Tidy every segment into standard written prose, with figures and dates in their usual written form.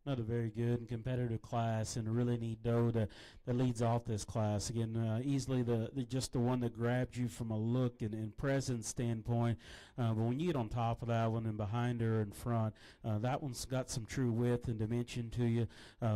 Another very good and competitive class, and a really neat doe that leads off this class. Again, easily just the one that grabs you from a look and presence standpoint. But when you get on top of that one and behind her in front, that one's got some true width and dimension to you.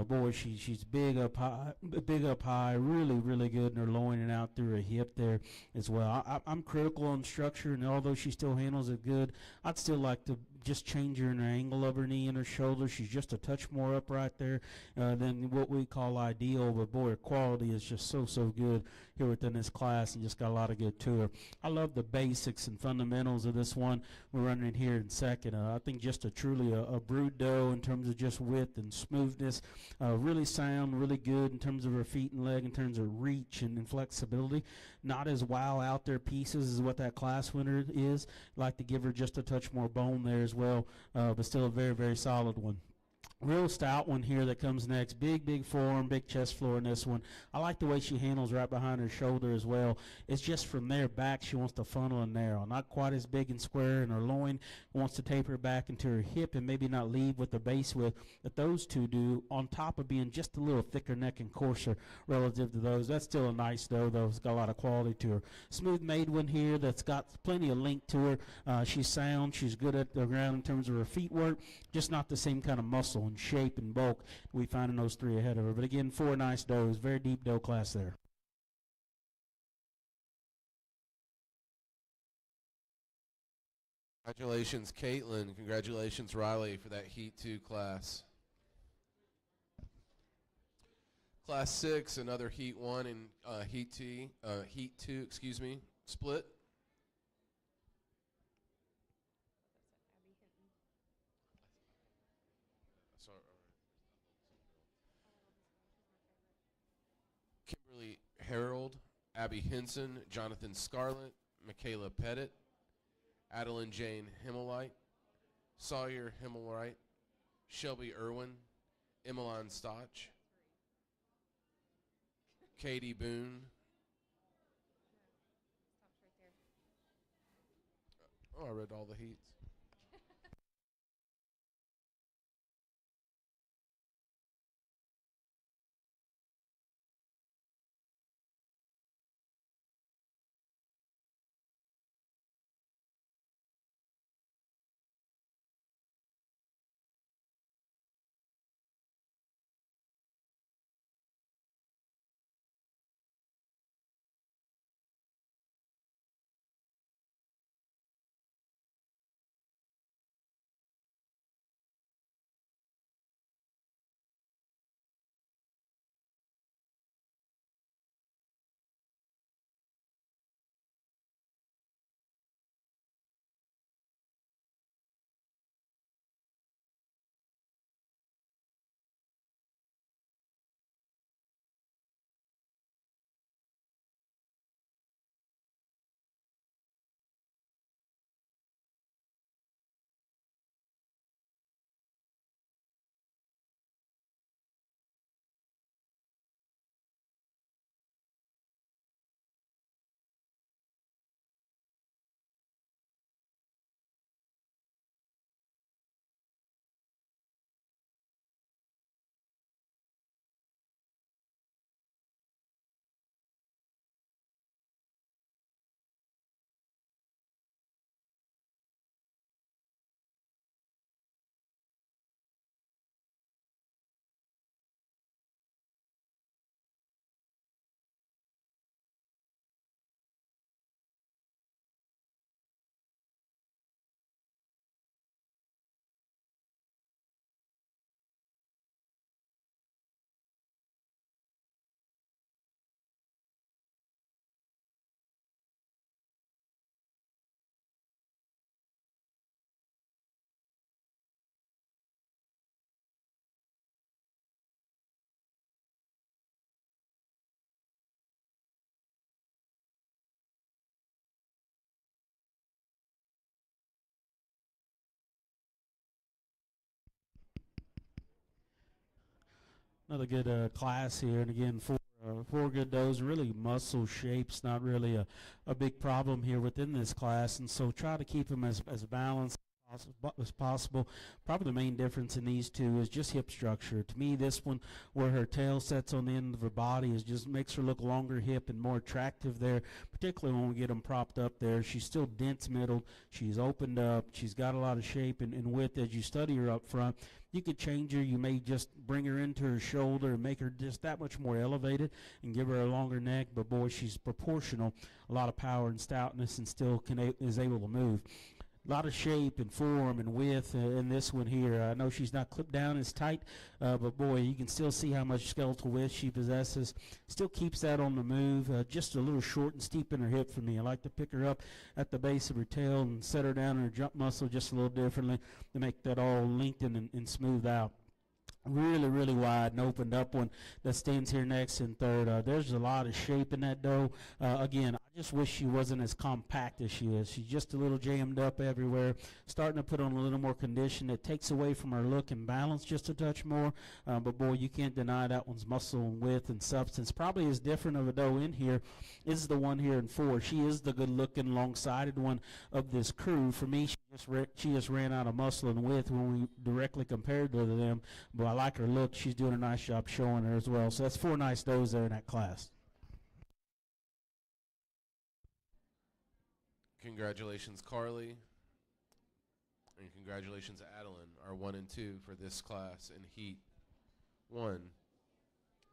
Boy, she's big up high, really good in her loin and out through her hip there as well. I'm critical on structure, and although she still handles it good, I'd still like to just change her in her angle of her knee and her shoulder. She's just a touch more upright there than what we call ideal, but boy, her quality is just so good here within this class, and just got a lot of good to her. I love the basics and fundamentals of this one. We're running here in second. I think just truly a brood doe in terms of just width and smoothness. Really sound, really good in terms of her feet and leg, in terms of reach and flexibility. Not as wow out there pieces as what that class winner is. Like to give her just a touch more bone there as well, but still a very solid one. Real stout one here that comes next. Big forearm, big chest floor in this one. I like the way she handles right behind her shoulder as well. It's just from there back she wants to funnel and narrow. Not quite as big and square in her loin. Wants to taper back into her hip and maybe not leave with the base width that those two do, on top of being just a little thicker neck and coarser relative to those. That's still a nice doe, though. It's got a lot of quality to her. Smooth made one here that's got plenty of length to her. She's sound. She's good at the ground in terms of her feet work. Just not the same kind of muscle and shape and bulk we find in those three ahead of her. But again, four nice does. Very deep doe class there. Congratulations, Caitlin. Congratulations, Riley, for that Heat 2 class. Class 6, another Heat 1 and Heat 2, split. Sorry. Kimberly Harold, Abby Henson, Jonathan Scarlett, Michaela Pettit, Adeline Jane Himmelite, Sawyer Himmelwright, Shelby Irwin, Emmeline Stotch, Katie Boone. Oh, I read all the heats. Another good class here, and again, four good does. Really, muscle shape's not really a big problem here within this class, and so try to keep them as balanced as as possible. Probably the main difference in these two is just hip structure. To me, this one, where her tail sets on the end of her body, is just makes her look longer hip and more attractive there, particularly when we get them propped up there. She's still dense middled. She's opened up. She's got a lot of shape and width as you study her up front. You could change her. You may just bring her into her shoulder and make her just that much more elevated and give her a longer neck. But boy, she's proportional, a lot of power and stoutness, and still is able to move. A lot of shape and form and width in this one here. I know she's not clipped down as tight, but boy, you can still see how much skeletal width she possesses. Still keeps that on the move. Just a little short and steep in her hip for me. I like to pick her up at the base of her tail and set her down in her jump muscle just a little differently to make that all lengthen and smooth out. Really wide and opened up one that stands here next in third. There's a lot of shape in that doe. Again, I just wish she wasn't as compact as she is. She's just a little jammed up everywhere, starting to put on a little more condition. It takes away from her look and balance just a touch more, but boy, you can't deny that one's muscle and width and substance. Probably as different of a doe in here is the one here in 4. She is the good-looking, long-sided one of this crew. For me, she just ran out of muscle and width when we directly compared her to them, but I like her look. She's doing a nice job showing her as well. So that's 4 nice does there in that class. Congratulations, Carly. And congratulations, Adeline, our 1 and 2 for this class in Heat 1.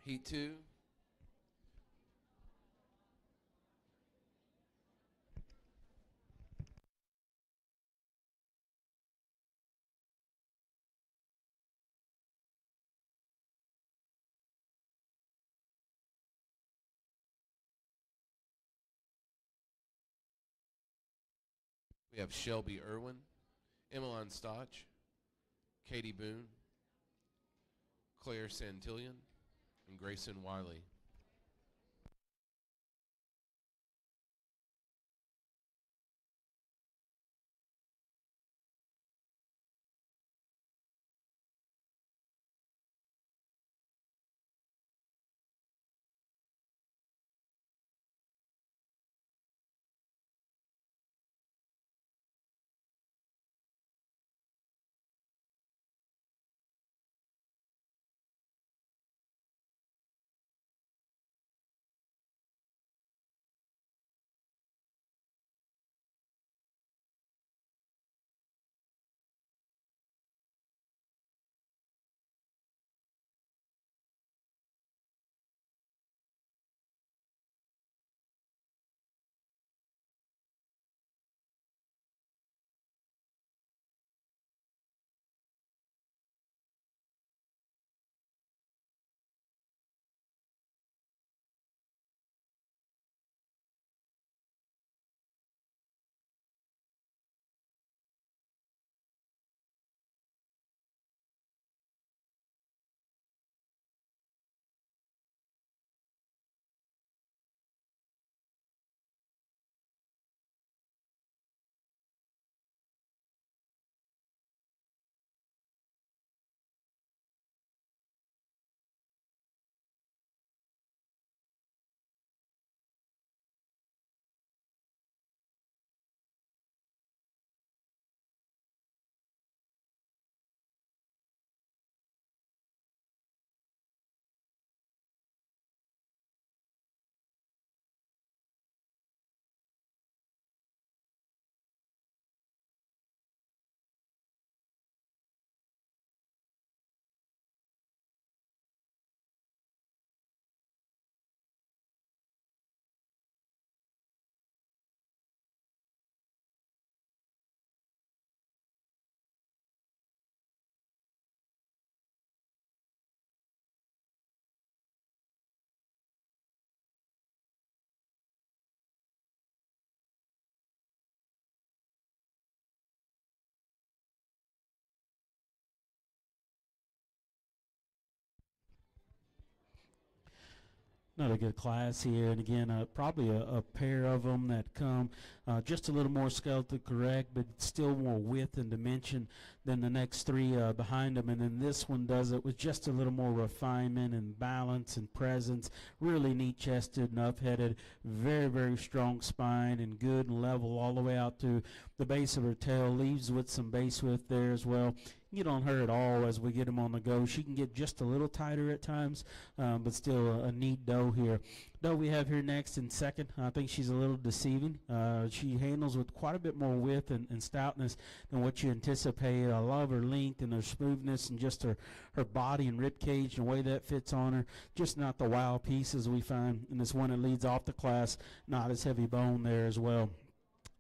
Heat 2. We have Shelby Irwin, Emmeline Stotch, Katie Boone, Claire Santillion, and Grayson Wiley. Another good class here, and again, probably a pair of them that come just a little more skeletal correct, but still more width and dimension than the next three behind them. And then this one does it with just a little more refinement and balance and presence. Really neat chested and up-headed, very, very strong spine and good and level all the way out to the base of her tail. Leaves with some base width there as well. Get on her at all as we get them on the go. She can get just a little tighter at times, but still a neat doe here. Doe we have here next in second. I think she's a little deceiving. She handles with quite a bit more width and stoutness than what you anticipate. I love her length and her smoothness and just her body and rib cage and the way that fits on her. Just not the wow pieces we find in this one that leads off the class. Not as heavy bone there as well.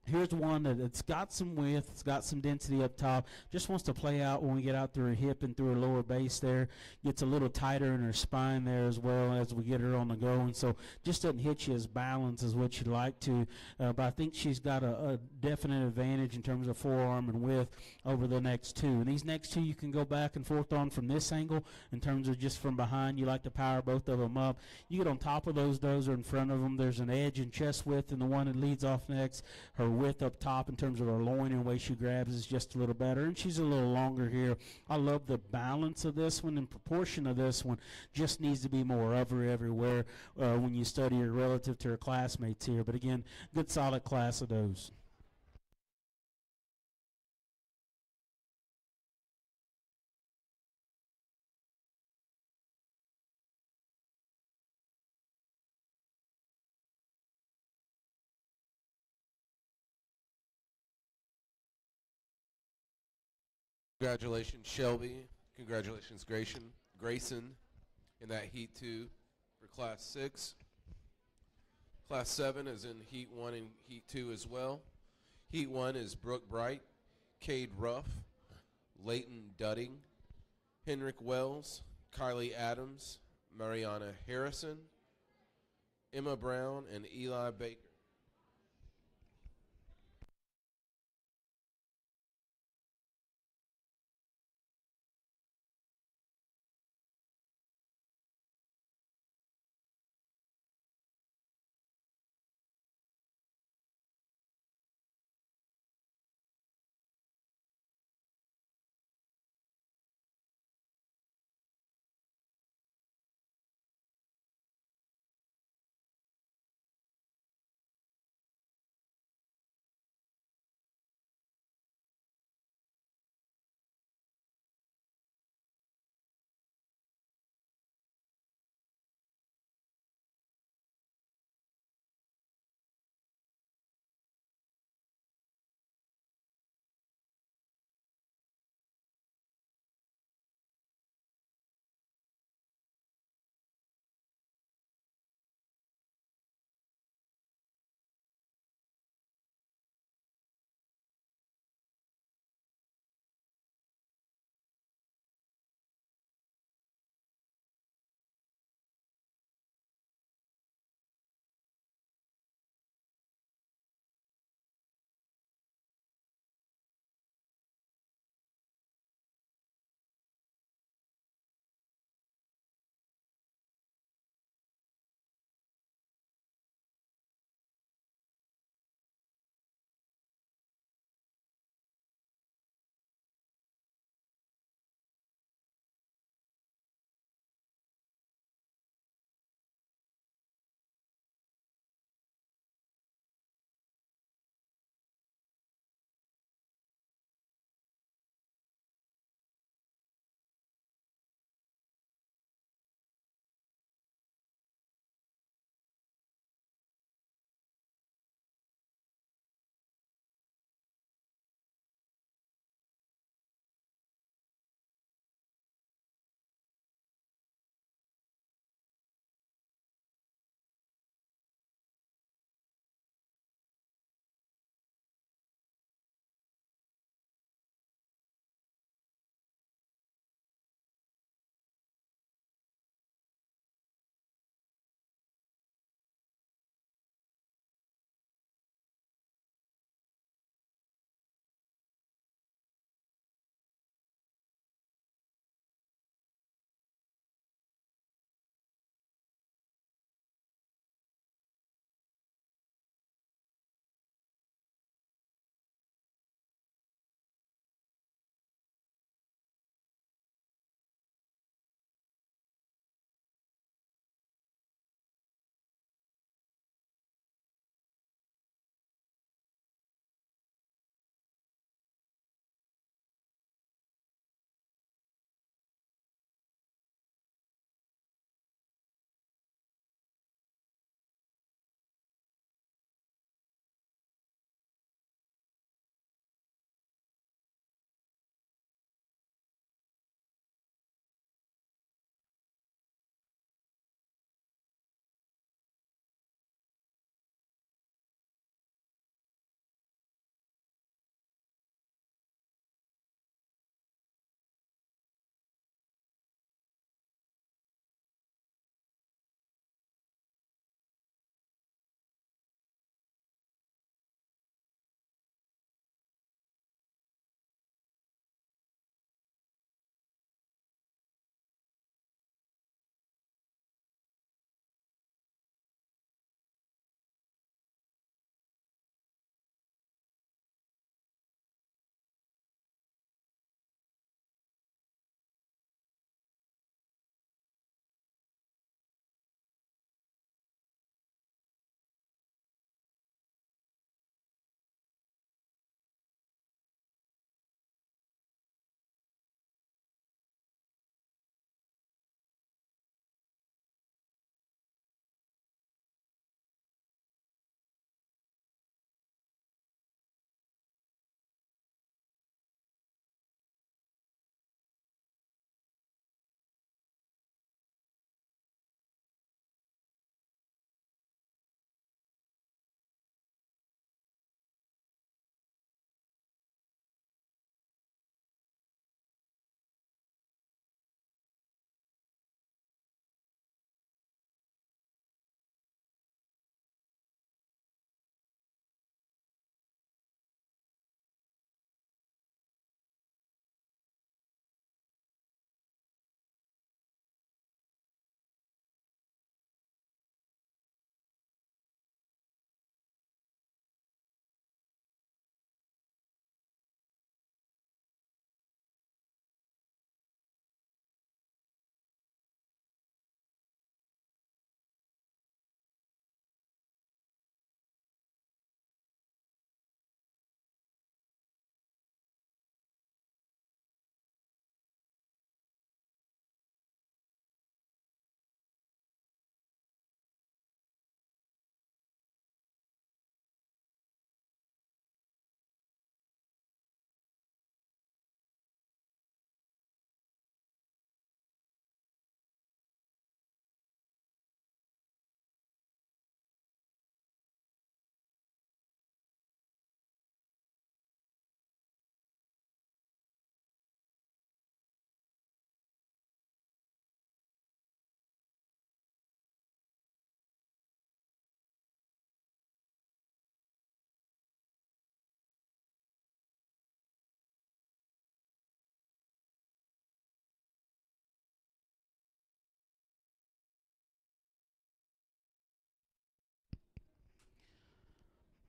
Here's one that's got some width, it's got some density up top, just wants to play out when we get out through her hip and through her lower base there. Gets a little tighter in her spine there as well as we get her on the go, and so just doesn't hit you as balanced as what you'd like to. But I think she's got a definite advantage in terms of forearm and width over the next two. And these next two you can go back and forth on from this angle in terms of just from behind. You like to power both of them up. You get on top of those or in front of them. There's an edge and chest width in the one that leads off next. Her width up top in terms of her loin and the way she grabs is just a little better, and she's a little longer here. I love the balance of this one and proportion of this one. Just needs to be more of her everywhere when you study her relative to her classmates here. But again, good solid class of those. Congratulations, Shelby. Congratulations, Grayson, in that Heat 2 for Class 6. Class 7 is in Heat 1 and Heat 2 as well. Heat 1 is Brooke Bright, Cade Ruff, Leighton Dudding, Henrik Wells, Kylie Adams, Mariana Harrison, Emma Brown, and Eli Baker.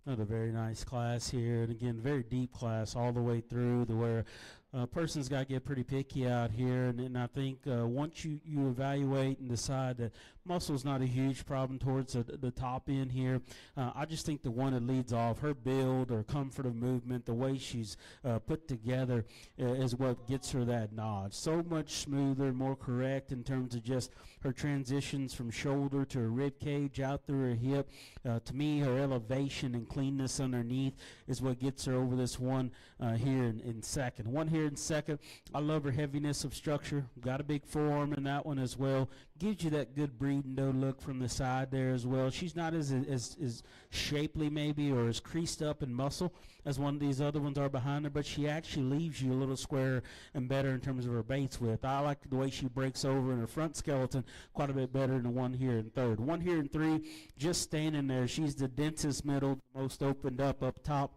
Another very nice class here, and again, very deep class all the way through to where a person's got to get pretty picky out here. And I think once you evaluate and decide that muscle's not a huge problem towards the top end here, I just think the one that leads off, her build, her comfort of movement, the way she's put together is what gets her that nod. So much smoother, more correct in terms of just her transitions from shoulder to her rib cage out through her hip. To me, her elevation and cleanness underneath is what gets her over this one here in second. One here in second. I love her heaviness of structure. Got a big forearm in that one as well. Gives you that good breeding doe look from the side there as well. She's not as shapely maybe or as creased up in muscle as one of these other ones are behind her, but she actually leaves you a little squarer and better in terms of her baits width. I like the way she breaks over in her front skeleton quite a bit better than the one here in third. One here in three, just standing there. She's the densest middle, most opened up top.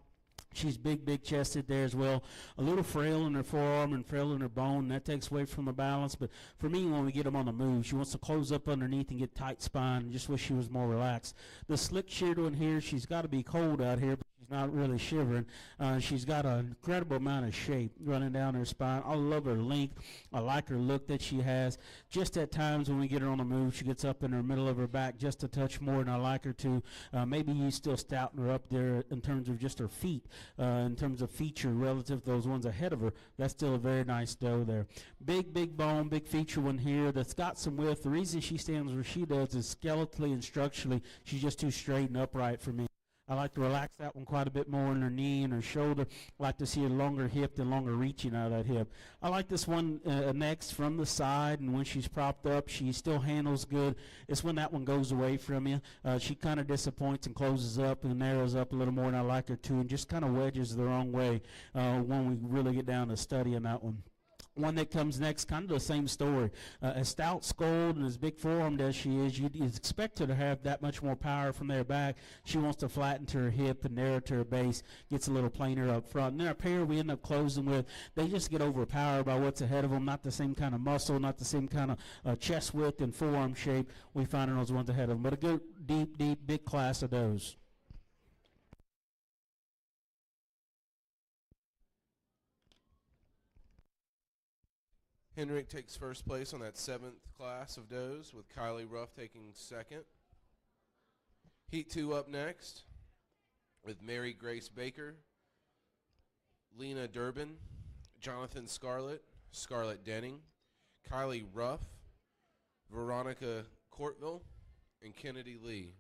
She's big chested there as well. A little frail in her forearm and frail in her bone. That takes away from the balance. But for me, when we get them on the move, she wants to close up underneath and get tight spine. And just wish she was more relaxed. The slick sheared one here, she's got to be cold out here, but she's not really shivering. She's got an incredible amount of shape running down her spine. I love her length. I like her look that she has. Just at times when we get her on the move, she gets up in her middle of her back just a touch more than I like her to. Maybe you still stouting her up there in terms of just her feet. In terms of feature relative to those ones ahead of her, that's still a very nice doe there. Big bone, big feature one here that's got some width. The reason she stands where she does is skeletally and structurally, she's just too straight and upright for me. I like to relax that one quite a bit more in her knee and her shoulder. I like to see a longer hip and longer reaching out of that hip. I like this one next from the side, and when she's propped up, she still handles good. It's when that one goes away from you. She kind of disappoints and closes up and narrows up a little more, and I like her too, and just kind of wedges the wrong way when we really get down to studying that one. One that comes next, kind of the same story. As stout skulled and as big forearmed as she is, you'd expect her to have that much more power from there back. She wants to flatten to her hip and narrow to her base, gets a little plainer up front. And then our pair we end up closing with, they just get overpowered by what's ahead of them. Not the same kind of muscle, not the same kind of chest width and forearm shape we find in those ones ahead of them. But a good, deep, big class of those. Henrik takes first place on that 7th class of does, with Kylie Ruff taking second. Heat 2 up next with Mary Grace Baker, Lena Durbin, Jonathan Scarlett, Scarlett Denning, Kylie Ruff, Veronica Courtville, and Kennedy Lee.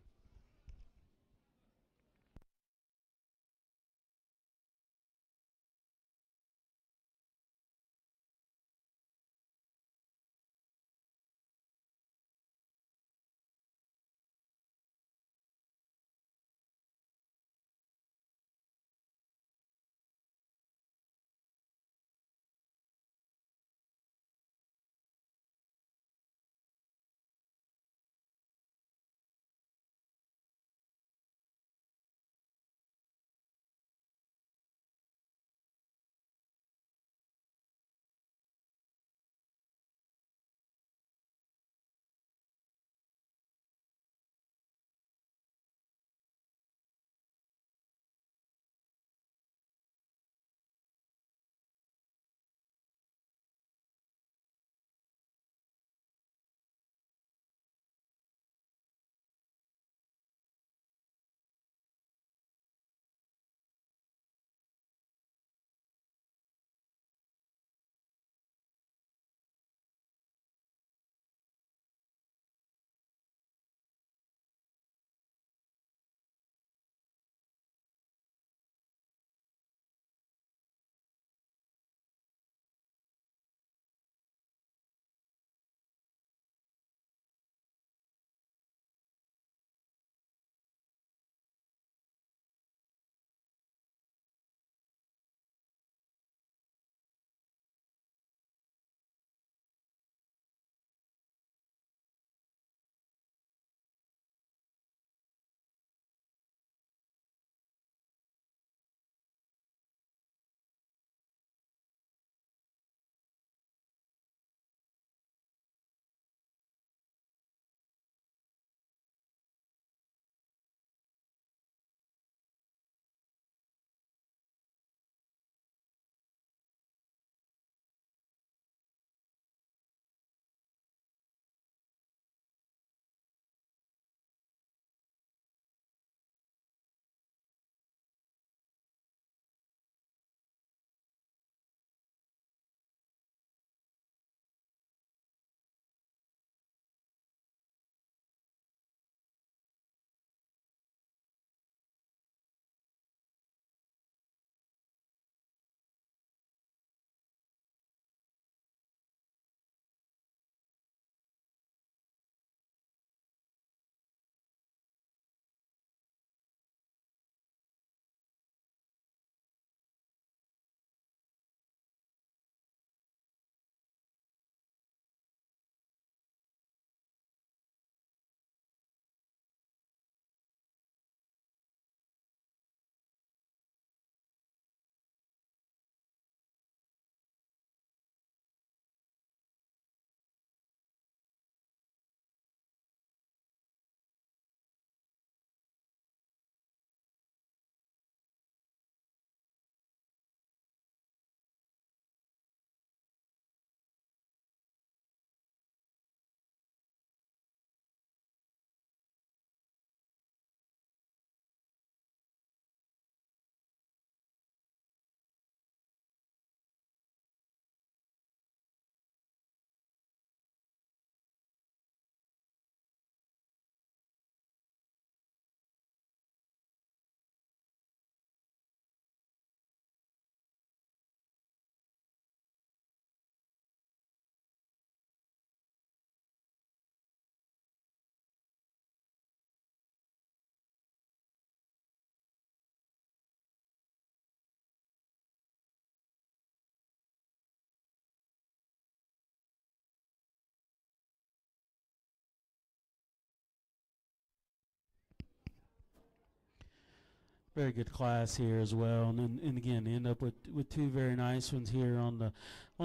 Very good class here as well, and again end up with two very nice ones here on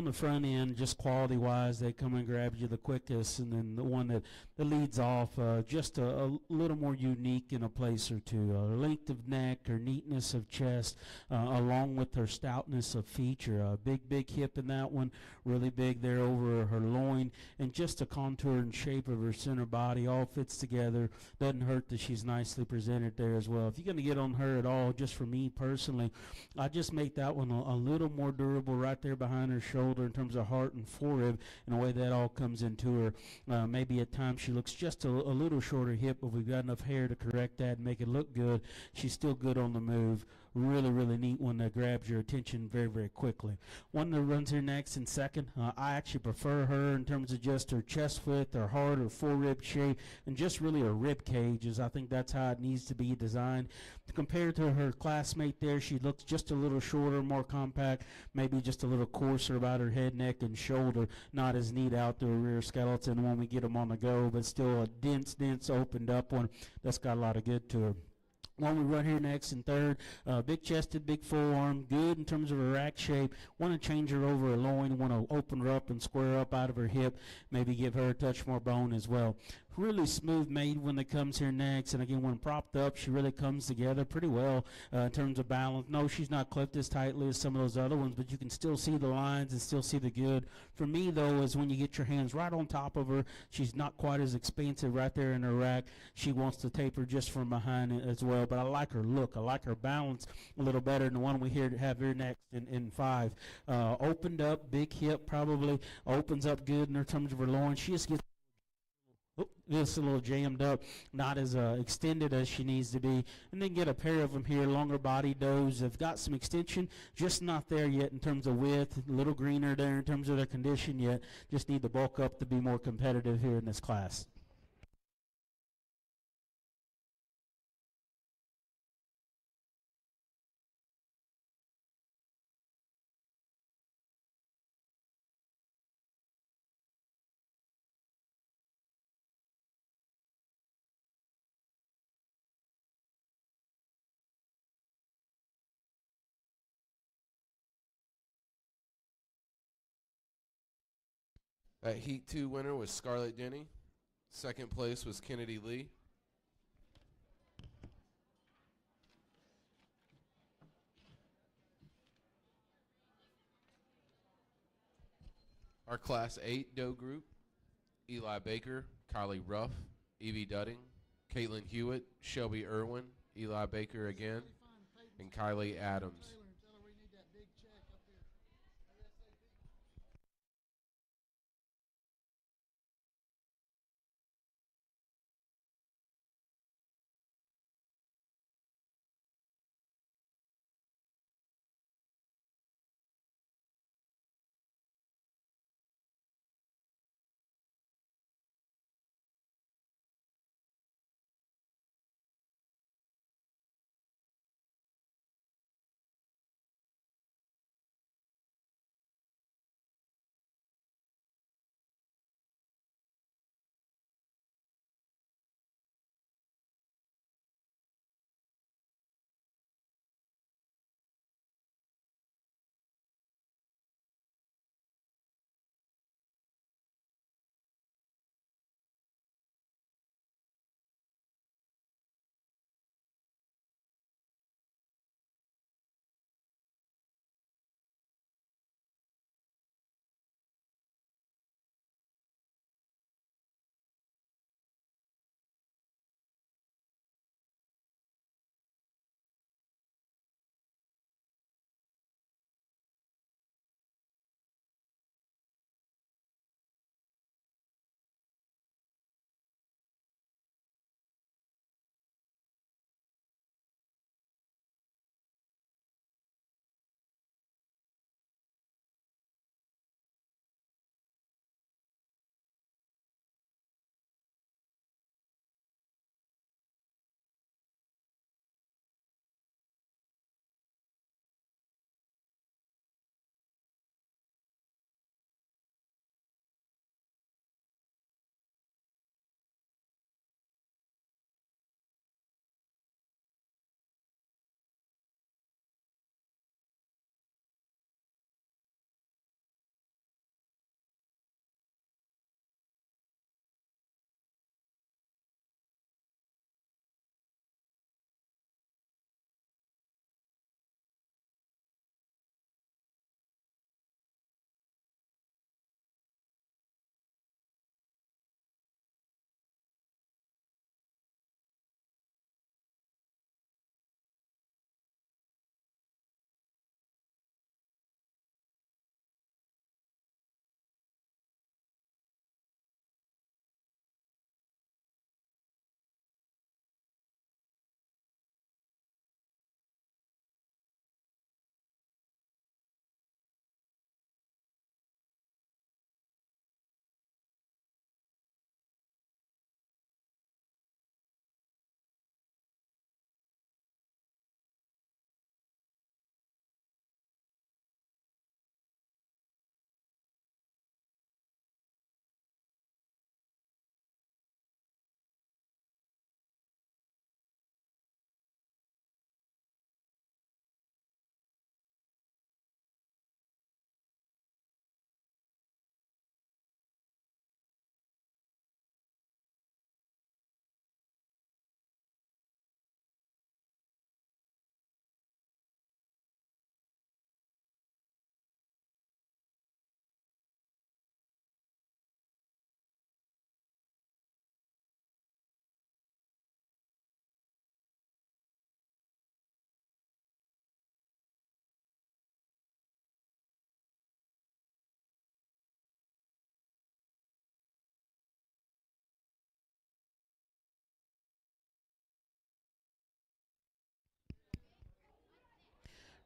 the front end. Just quality wise, they come and grab you the quickest, and then the one that leads off just a little more unique in a place or two. Her length of neck, her neatness of chest, along with her stoutness of feature. A big hip in that one, really big there over her loin, and just the contour and shape of her center body all fits together. Doesn't hurt that she's nicely presented there as well. If you're going to get on her at all, just for me personally, I just make that one a little more durable right there behind her shoulder in terms of heart and forehead, and the way that all comes into her. Maybe at times she looks just a little shorter hip, but we've got enough hair to correct that and make it look good. She's still good on the move. Really neat one that grabs your attention very quickly. One that runs here next in second, I actually prefer her in terms of just her chest width, her heart, her forehead shape, and just really her rib cages. I think that's how it needs to be designed. Compared to her classmate there, she looks just a little shorter, more compact, maybe just a little coarser about her head, neck, and shoulder. Not as neat out the rear skeleton when we get them on the go, but still a dense, opened up one that's got a lot of good to her. One we run here next in third, big chested, big forearm, good in terms of her rack shape. Want to change her over her loin, want to open her up and square up out of her hip, maybe give her a touch more bone as well. Really smooth made when it comes here next, and again, when propped up, she really comes together pretty well in terms of balance. No, she's not clipped as tightly as some of those other ones, but you can still see the lines and still see the good. For me, though, is when you get your hands right on top of her, she's not quite as expansive right there in her rack. She wants to taper just from behind it as well, but I like her look. I like her balance a little better than the one we have here next in five. Opened up, big hip, probably opens up good in terms of her loin. She just gets this a little jammed up, not as extended as she needs to be. And then get a pair of them here, longer body does. Have got some extension, just not there yet in terms of width. A little greener there in terms of their condition yet. Just need to bulk up to be more competitive here in this class. That Heat 2 winner was Scarlett Denny. Second place was Kennedy Lee. Our Class 8 doe group, Eli Baker, Kylie Ruff, Evie Dudding, Caitlin Hewitt, Shelby Irwin, Eli Baker again, and Kylie Adams.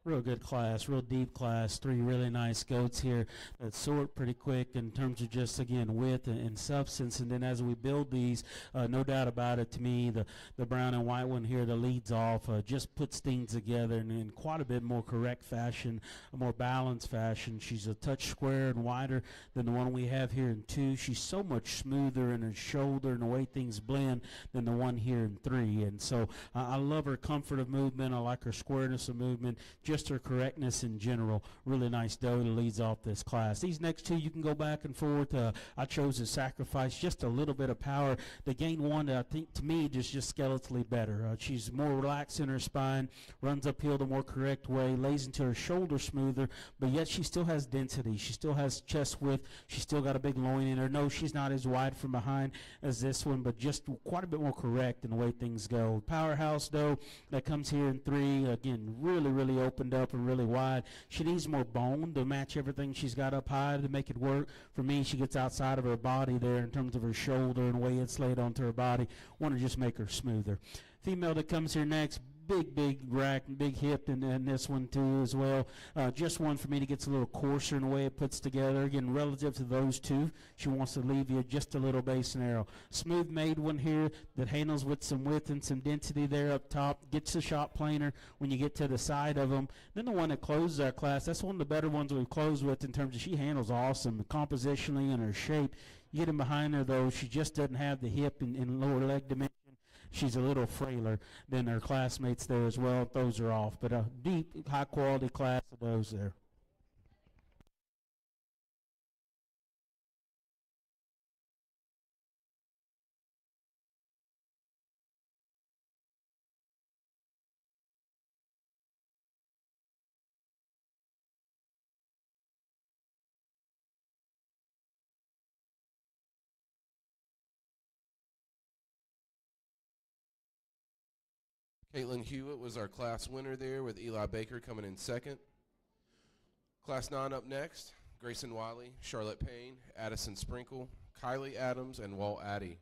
Real good class, real deep class. Three really nice goats here that sort pretty quick in terms of just, again, width and substance. And then as we build these, no doubt about it, to me, the brown and white one here that leads off just puts things together in quite a bit more correct fashion, a more balanced fashion. She's a touch squarer and wider than the one we have here in 2. She's so much smoother in her shoulder and the way things blend than the one here in 3. And so I love her comfort of movement. I like her squareness of movement, just her correctness in general. Really nice doe that leads off this class. These next 2 you can go back and forth. I chose to sacrifice just a little bit of power to gain one that I think to me just skeletally better. She's more relaxed in her spine, runs uphill the more correct way, lays into her shoulder smoother, but yet she still has density. She still has chest width. She's still got a big loin in her. No, she's not as wide from behind as this one, but just quite a bit more correct in the way things go. Powerhouse doe that comes here in 3, again, really opened up and really wide. She needs more bone to match everything she's got up high to make it work. For me, she gets outside of her body there in terms of her shoulder and the way it's laid onto her body. Want to just make her smoother. Female that comes here next, big rack and big hip in this one too as well. Just one for me to get a little coarser in the way it puts together. Again, relative to those 2, she wants to leave you just a little base narrow. Smooth made one here that handles with some width and some density there up top. Gets the shot plainer when you get to the side of them. Then the one that closes our class, that's one of the better ones we've closed with in terms of she handles awesome compositionally and her shape. You get in behind her though, she just doesn't have the hip and lower leg dimension. She's a little frailer than her classmates there as well. Those are off, but a deep, high-quality class of those there. Caitlin Hewitt was our class winner there with Eli Baker coming in second. Class 9 up next, Grayson Wiley, Charlotte Payne, Addison Sprinkle, Kylie Adams, and Walt Addy.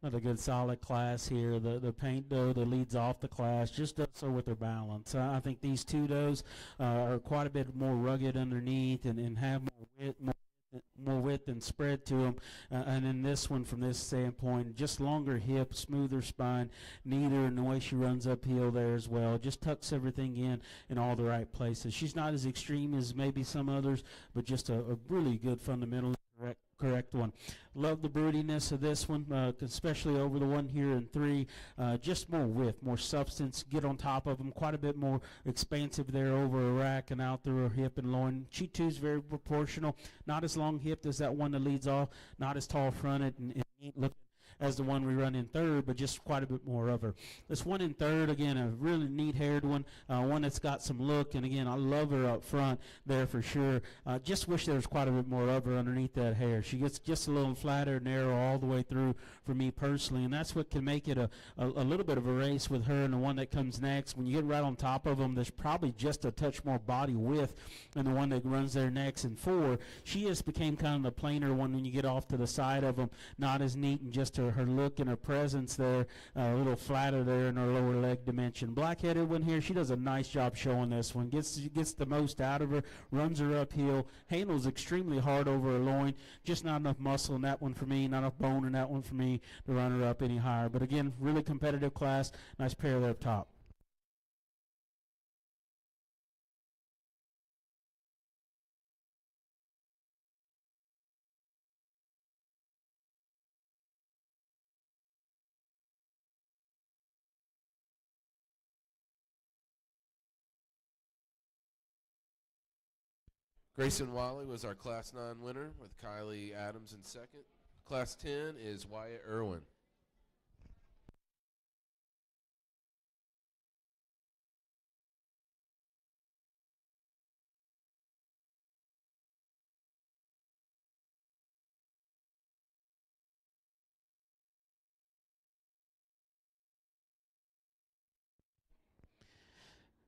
Another good solid class here. The paint doe that leads off the class just does so with her balance. I think these two does are quite a bit more rugged underneath and have more width and spread to them. And then this one, from this standpoint, just longer hip, smoother spine, neater in the way she runs uphill there as well. Just tucks everything in all the right places. She's not as extreme as maybe some others, but just a really good fundamental correct one. Love the broodiness of this one, especially over the one here in 3. Just more width, more substance. Get on top of them. Quite a bit more expansive there over her rack and out through her hip and loin. She too is very proportional. Not as long hipped as that one that leads off. Not as tall fronted and neat looking as the one we run in 3rd, but just quite a bit more of her. This one in 3rd, again, a really neat haired one, one that's got some look, and again, I love her up front there for sure. Just wish there was quite a bit more of her underneath that hair. She gets just a little flatter, narrow all the way through for me personally, and that's what can make it a little bit of a race with her and the one that comes next. When you get right on top of them, there's probably just a touch more body width than the one that runs there next in 4. She just became kind of the plainer one when you get off to the side of them, not as neat and just her look and her presence there, a little flatter there in her lower leg dimension. Black-headed one here, she does a nice job showing this one. Gets the most out of her, runs her uphill, handles extremely hard over her loin. Just not enough muscle in that one for me, not enough bone in that one for me to run her up any higher. But again, really competitive class. Nice pair there up top. Grayson Wiley was our Class 9 winner with Kylie Adams in 2nd. Class 10 is Wyatt Irwin.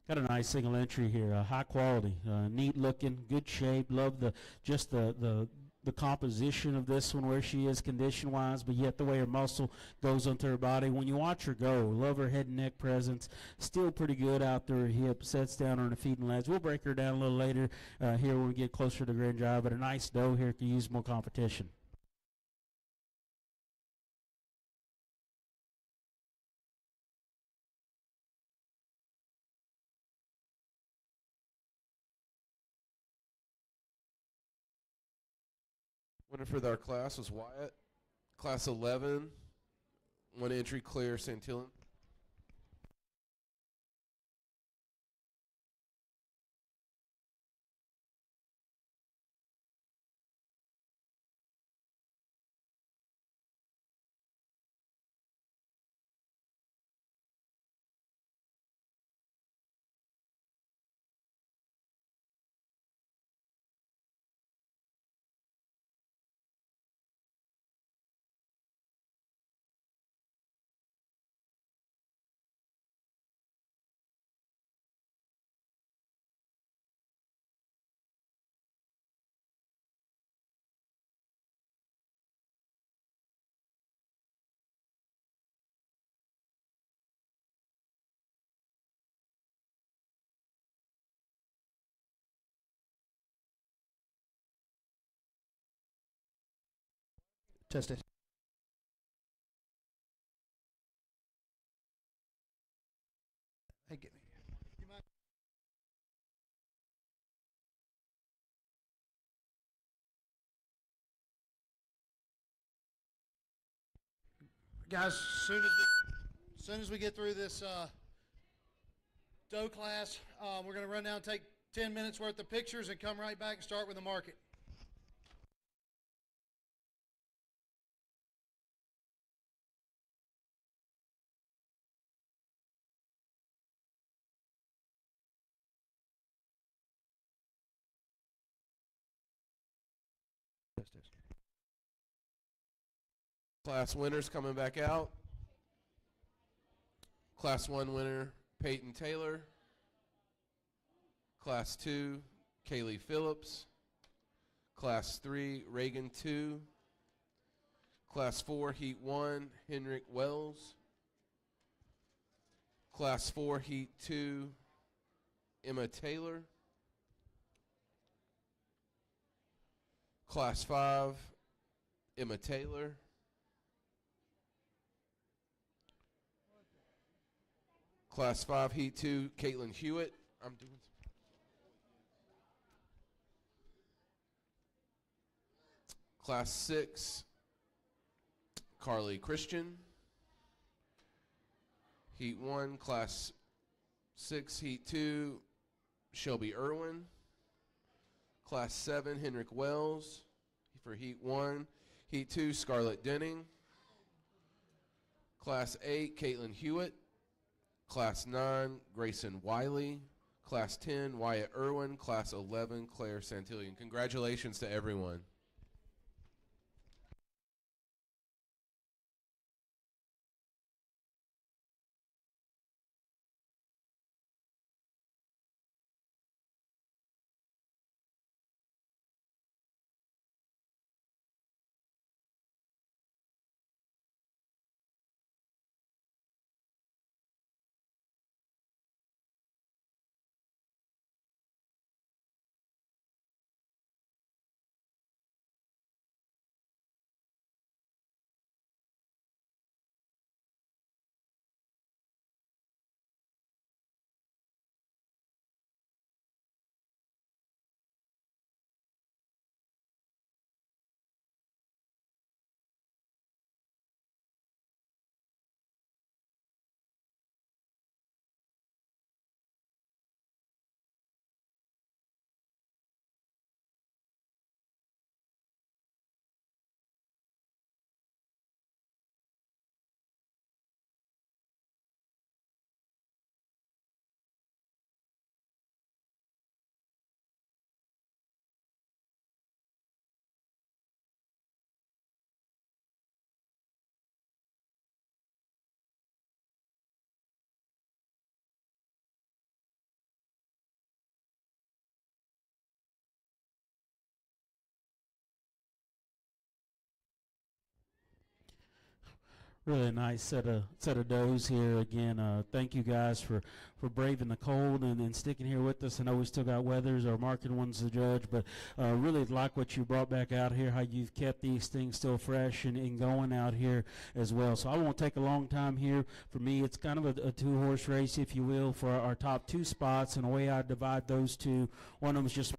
Got a nice single entry here, high quality, neat looking, good shape. Love the composition of this one, where she is condition wise, but yet the way her muscle goes onto her body. When you watch her go, love her head and neck presence. Still pretty good out through her hip, sets down on her feet and legs. We'll break her down a little later here when we get closer to the grand drive, but a nice doe here could use more competition. Winner for our class was Wyatt. Class 11, one entry, Claire Santillan. Test it. Hey, get me. Guys, soon as we get through this doe class, we're going to run down and take 10 minutes worth of pictures and come right back and start with the market. Class winners coming back out. Class 1 winner, Peyton Taylor. Class 2, Kaylee Phillips. Class 3, Reagan 2. Class 4, Heat 1, Henrik Wells. Class 4, Heat 2, Emma Taylor. Class 5, Emma Taylor. Class 5, Heat 2, Caitlin Hewitt. I'm doing Class 6, Carly Christian. Heat 1, Class 6, Heat 2, Shelby Irwin. Class 7, Henrik Wells for Heat 1. Heat 2, Scarlett Denning. Class 8, Caitlin Hewitt. Class 9, Grayson Wiley. Class 10, Wyatt Irwin. Class 11, Claire Santillion. Congratulations to everyone. Really nice set of does here again. Thank you guys for braving the cold and sticking here with us. I know we still got weathers or marking ones to judge, but really like what you brought back out here, how you've kept these things still fresh and going out here as well. So I won't take a long time here. For me, it's kind of a two-horse race, if you will, for our top two spots, and the way I divide those two, one of them is just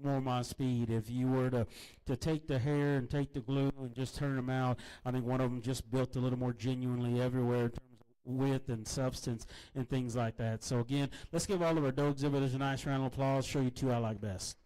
more my speed. If you were to take the hair and take the glue and just turn them out, I think one of them just built a little more genuinely everywhere in terms of width and substance and things like that. So again, let's give all of our dog exhibitors a nice round of applause. Show you two I like best.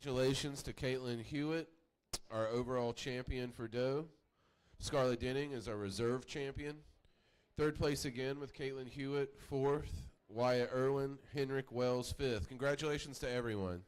Congratulations to Caitlin Hewitt, our overall champion for Doe. Scarlett Denning is our reserve champion. Third place again with Caitlin Hewitt. Fourth, Wyatt Irwin, Henrik Wells, fifth. Congratulations to everyone.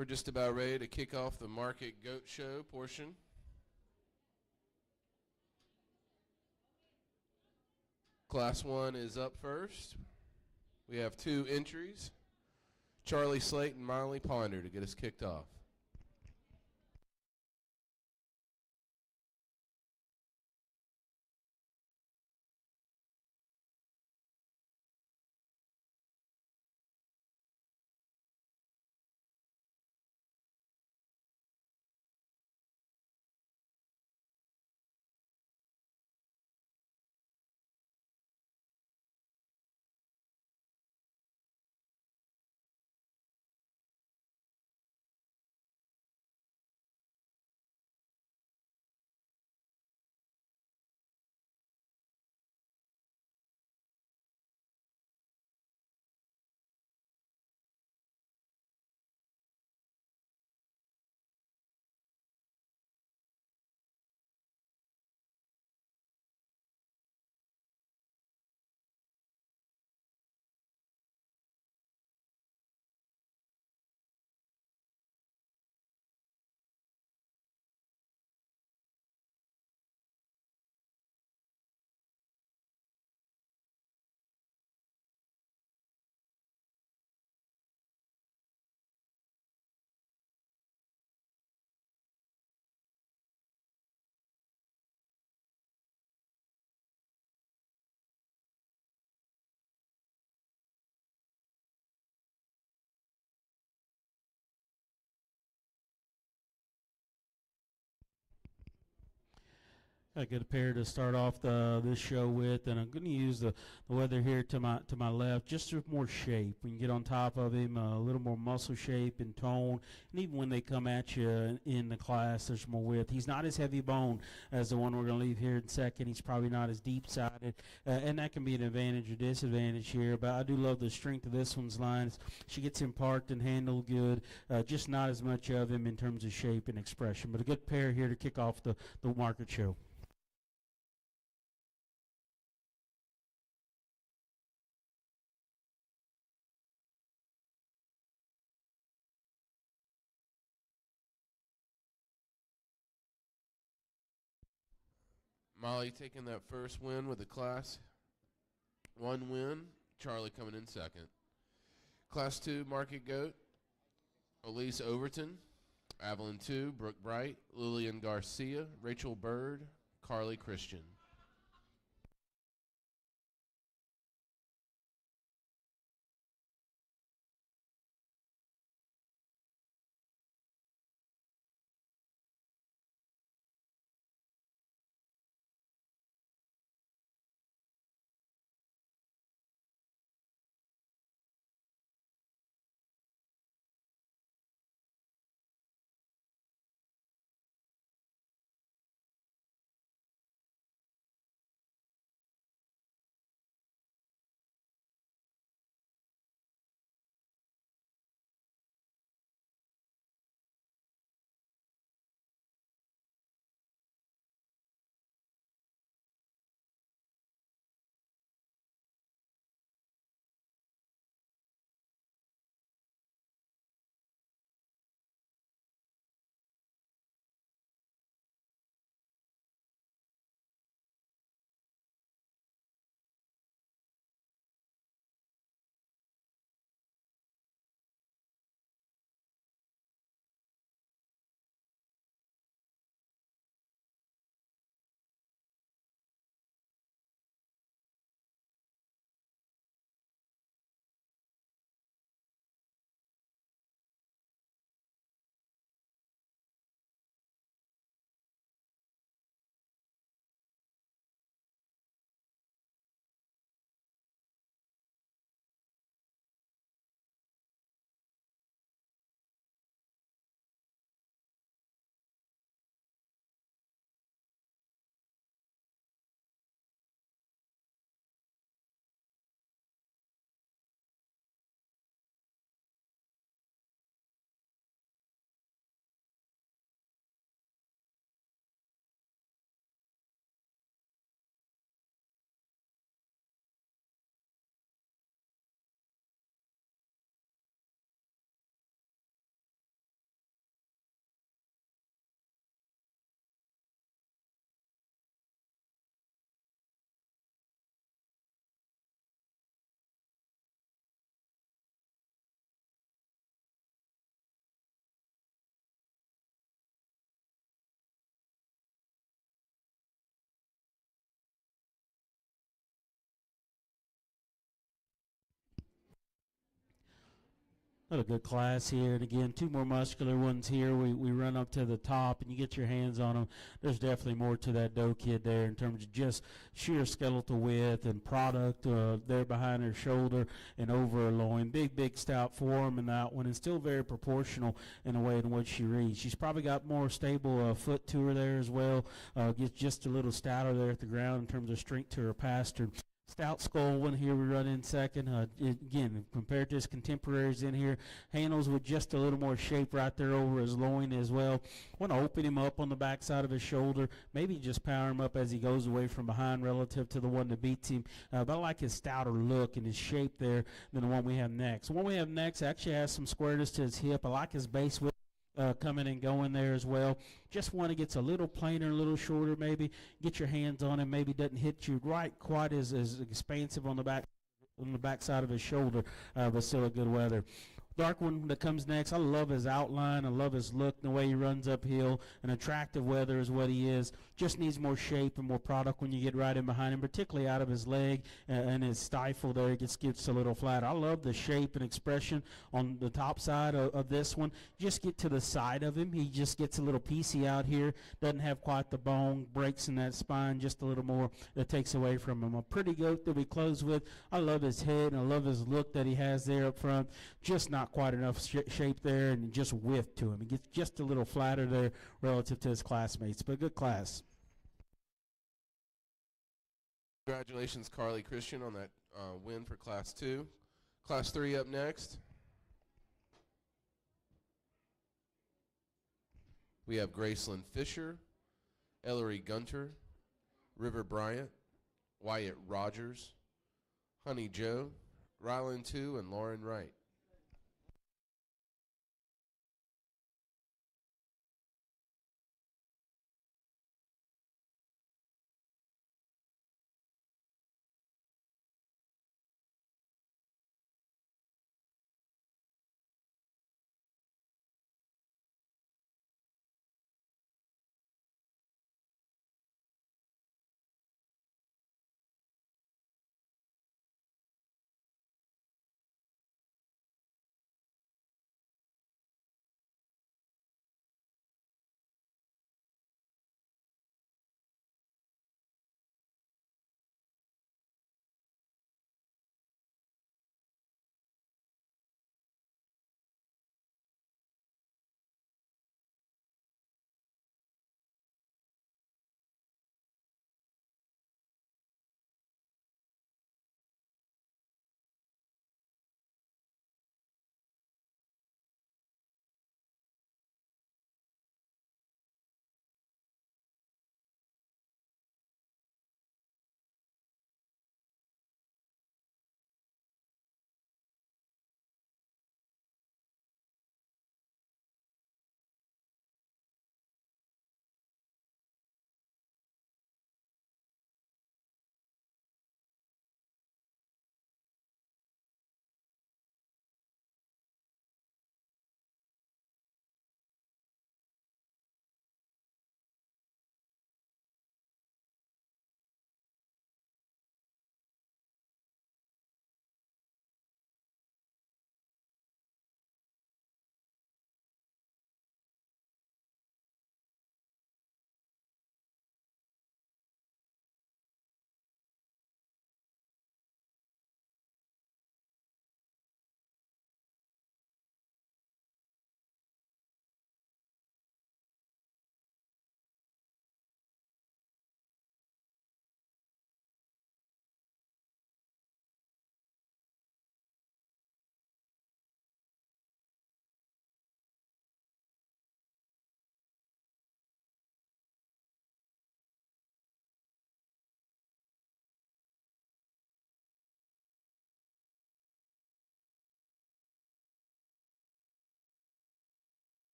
We're just about ready to kick off the Market Goat Show portion. Class 1 is up first. We have 2 entries, Charlie Slate and Miley Ponder, to get us kicked off. A good pair to start off this show with, and I'm going to use the weather here to my left, just for more shape. We can get on top of him, a little more muscle shape and tone, and even when they come at you in the class, there's more width. He's not as heavy bone as the one we're going to leave here in second. He's probably not as deep-sided, and that can be an advantage or disadvantage here, but I do love the strength of this one's line. She gets him parked and handled good, just not as much of him in terms of shape and expression, but a good pair here to kick off the market show. Molly taking that first win with the Class 1 win. Charlie coming in second. Class 2 Market Goat, Elise Overton. Avalon 2, Brooke Bright, Lillian Garcia, Rachel Bird, Carly Christian. What a good class here. And again, two more muscular ones here. We run up to the top and you get your hands on them. There's definitely more to that doe kid there in terms of just sheer skeletal width and product there behind her shoulder and over her loin. Big stout forearm in that one, and still very proportional in the way in which she reads. She's probably got more stable foot to her there as well. Gets just a little stouter there at the ground in terms of strength to her pastern. Stout skull one here we run in second. Again, compared to his contemporaries in here, handles with just a little more shape right there over his loin as well. Want to open him up on the backside of his shoulder, maybe just power him up as he goes away from behind relative to the one that beats him. But I like his stouter look and his shape there than the one we have next. The one we have next actually has some squareness to his hip. I like his base width. Coming and going there as well. Just one that gets a little plainer, a little shorter maybe. Get your hands on him. Maybe doesn't hit you right quite as expansive on the back side of his shoulder, but still a good weather. Dark one that comes next, I love his outline. I love his look, the way he runs uphill. An attractive weather is what he is. Just needs more shape and more product when you get right in behind him, particularly out of his leg and his stifle there. It gets a little flat. I love the shape and expression on the top side of this one. Just get to the side of him. He just gets a little piecey out here. Doesn't have quite the bone. Breaks in that spine just a little more. That takes away from him. A pretty goat that we close with. I love his head and I love his look that he has there up front. Just not quite enough shape there and just width to him. He gets just a little flatter there relative to his classmates, but good class. Congratulations, Carly Christian, on that win for Class 2. Class 3 up next. We have Gracelyn Fisher, Ellery Gunter, River Bryant, Wyatt Rogers, Honey Joe, Rylan 2, and Lauren Wright.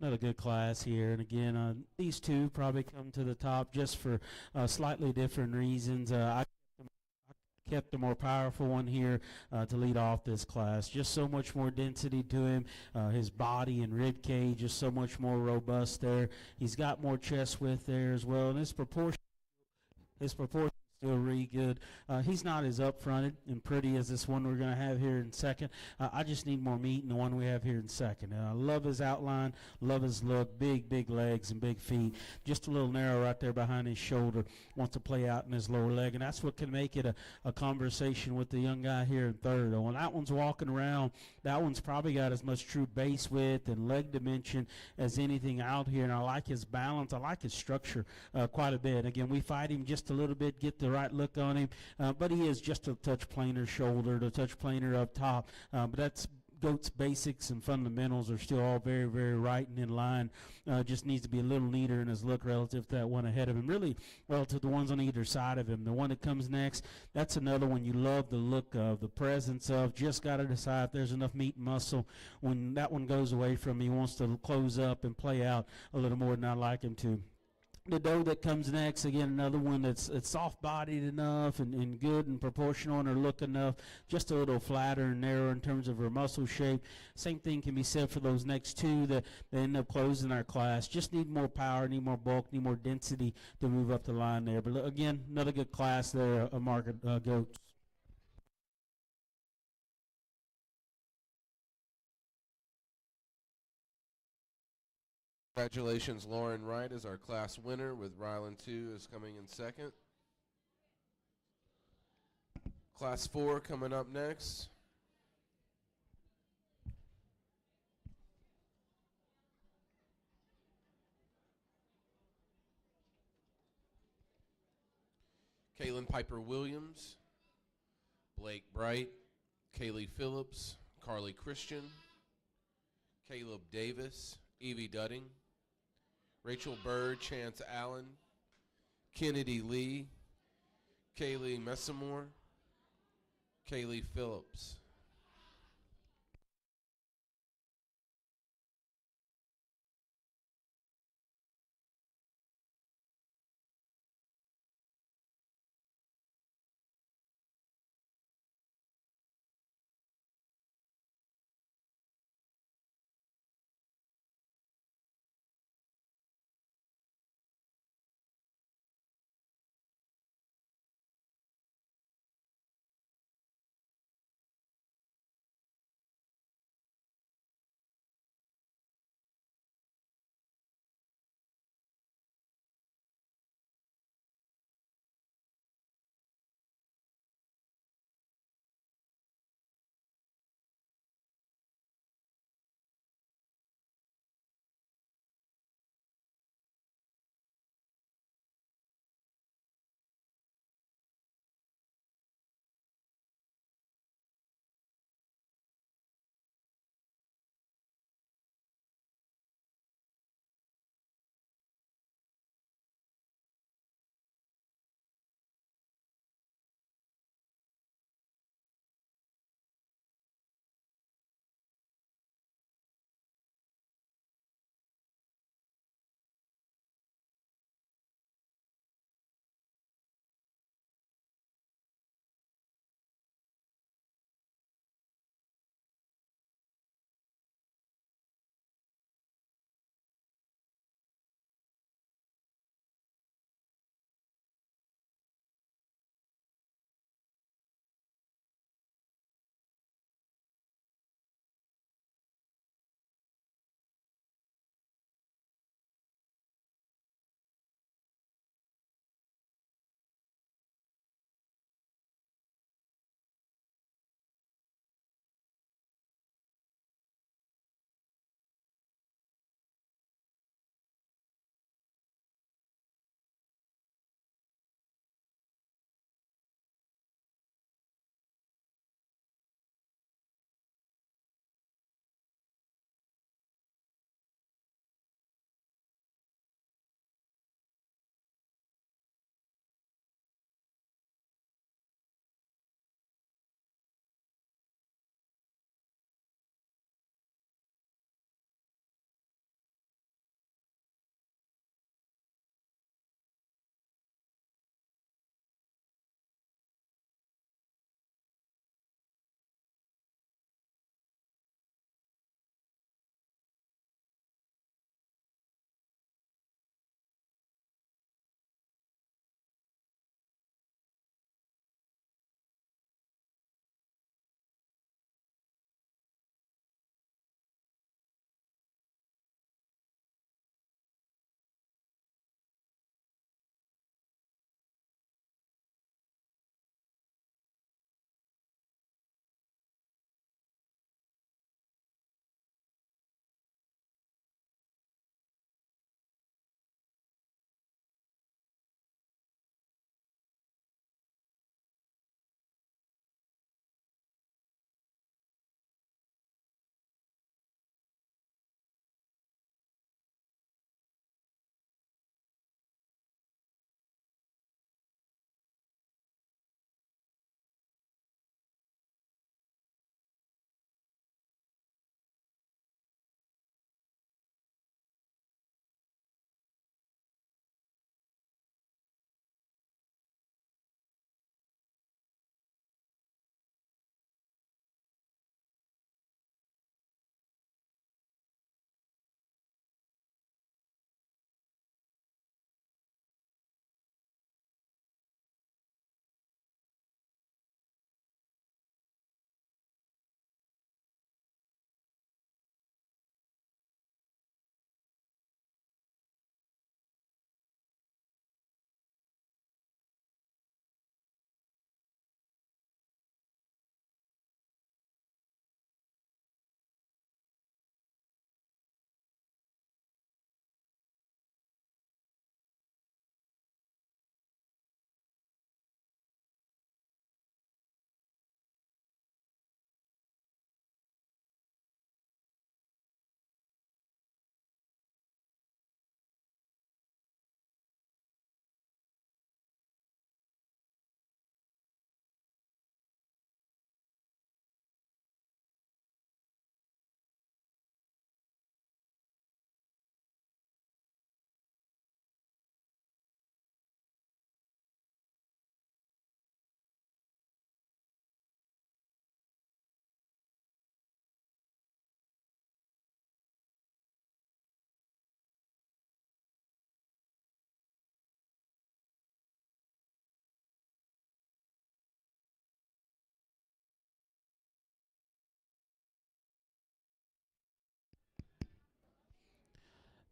Another good class here. And again, these two probably come to the top just for slightly different reasons. I kept the more powerful one here to lead off this class. Just so much more density to him. His body and rib cage is so much more robust there. He's got more chest width there as well. And his proportion still really good. He's not as up-fronted and pretty as this one we're going to have here in second. I just need more meat in the one we have here in second. I love his outline, love his look, big legs and big feet. Just a little narrow right there behind his shoulder. Wants to play out in his lower leg, and that's what can make it a conversation with the young guy here in third. When that one's walking around, that one's probably got as much true base width and leg dimension as anything out here, and I like his balance. I like his structure quite a bit. Again, we fight him just a little bit, get the right look on him, but he is just a touch plainer shouldered, a touch plainer up top, but that's Goat's basics and fundamentals are still all very right and in line. Just needs to be a little neater in his look relative to that one ahead of him, really relative to the ones on either side of him. The one that comes next, that's another one you love the look of, the presence of. Just got to decide if there's enough meat and muscle. When that one goes away from him, he wants to close up and play out a little more than I like him to. The doe that comes next, again, another one that's soft-bodied enough and good and proportional in her look enough, just a little flatter and narrower in terms of her muscle shape. Same thing can be said for those next two that end up closing our class. Just need more power, need more bulk, need more density to move up the line there. But again, another good class there, market goats. Congratulations, Lauren Wright is our class winner, with Ryland 2 is coming in second. Class 4 coming up next. Kaylin Piper Williams, Blake Bright, Kaylee Phillips, Carly Christian, Caleb Davis, Evie Dudding, Rachel Bird, Chance Allen, Kennedy Lee, Kaylee Messamore, Kaylee Phillips.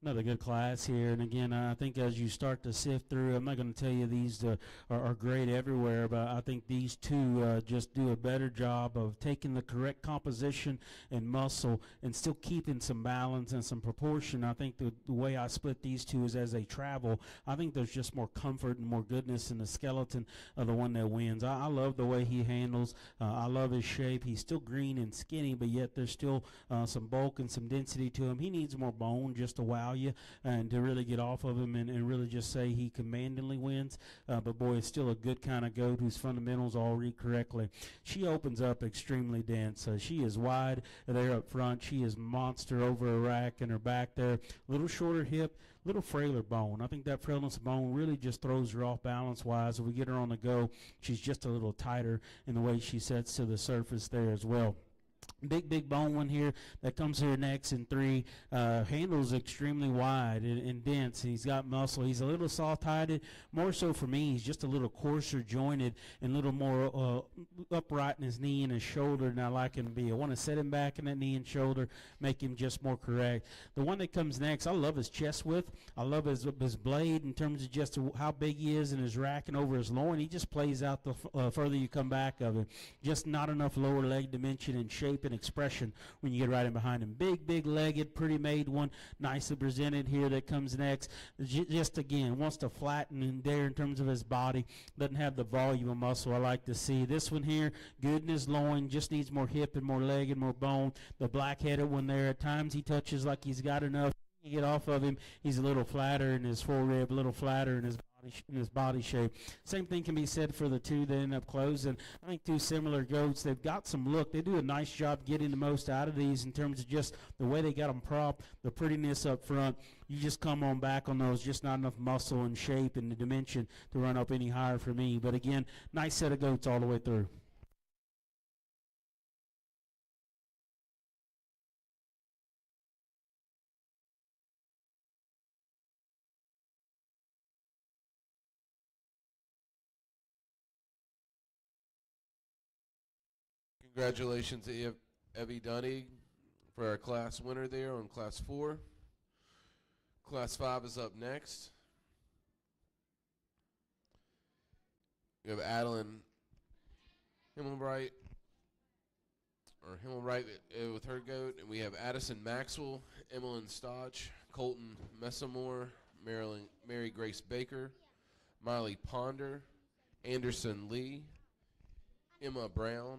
Another good class here, and again, I think as you start to sift through, I'm not going to tell you these are great everywhere, but I think these two just do a better job of taking the correct composition and muscle and still keeping some balance and some proportion. I think the way I split these two is as they travel. I think there's just more comfort and more goodness in the skeleton of the one that wins. I love the way he handles. I love his shape. He's still green and skinny, but yet there's still some bulk and some density to him. He needs more bone just to wow you and to really get off of him and really just say he commandingly wins. But boy, it's still a good kind of goat whose fundamentals all read correctly. She opens up extremely dense. She is wide there up front. She is monster over her rack and her back there. Little shorter hip, little frailer bone. I think that frailness of bone really just throws her off balance wise. If we get her on the go, she's just a little tighter in the way she sets to the surface there as well. Big bone one here that comes here next in 3. Handles extremely wide and dense. He's got muscle. He's a little soft-sided. More so for me, he's just a little coarser jointed and a little more upright in his knee and his shoulder than I like him to be. I want to set him back in that knee and shoulder, make him just more correct. The one that comes next, I love his chest width. I love his blade in terms of just how big he is and his racking over his loin. He just plays out the further you come back of him. Just not enough lower leg dimension and shape and expression when you get right in behind him. Big legged, pretty made one, nicely presented here that comes next. Just again, wants to flatten in there in terms of his body. Doesn't have the volume of muscle I like to see. This one here, good in his loin, just needs more hip and more leg and more bone. The black-headed one there, at times he touches like he's got enough. You get off of him, he's a little flatter in his forerib, a little flatter in his body shape. Same thing can be said for the two that end up closing. I think two similar goats. They've got some look. They do a nice job getting the most out of these in terms of just the way they got them propped, the prettiness up front. You just come on back on those, just not enough muscle and shape and the dimension to run up any higher for me. But again, nice set of goats all the way through. Congratulations to Evie Dunning for our class winner there on Class 4. Class 5 is up next. We have Adeline Himmelbright, with her goat, and we have Addison Maxwell, Emmeline Stotch, Colton Messamore, Mary Grace Baker, Miley Ponder, Anderson Lee, Emma Brown,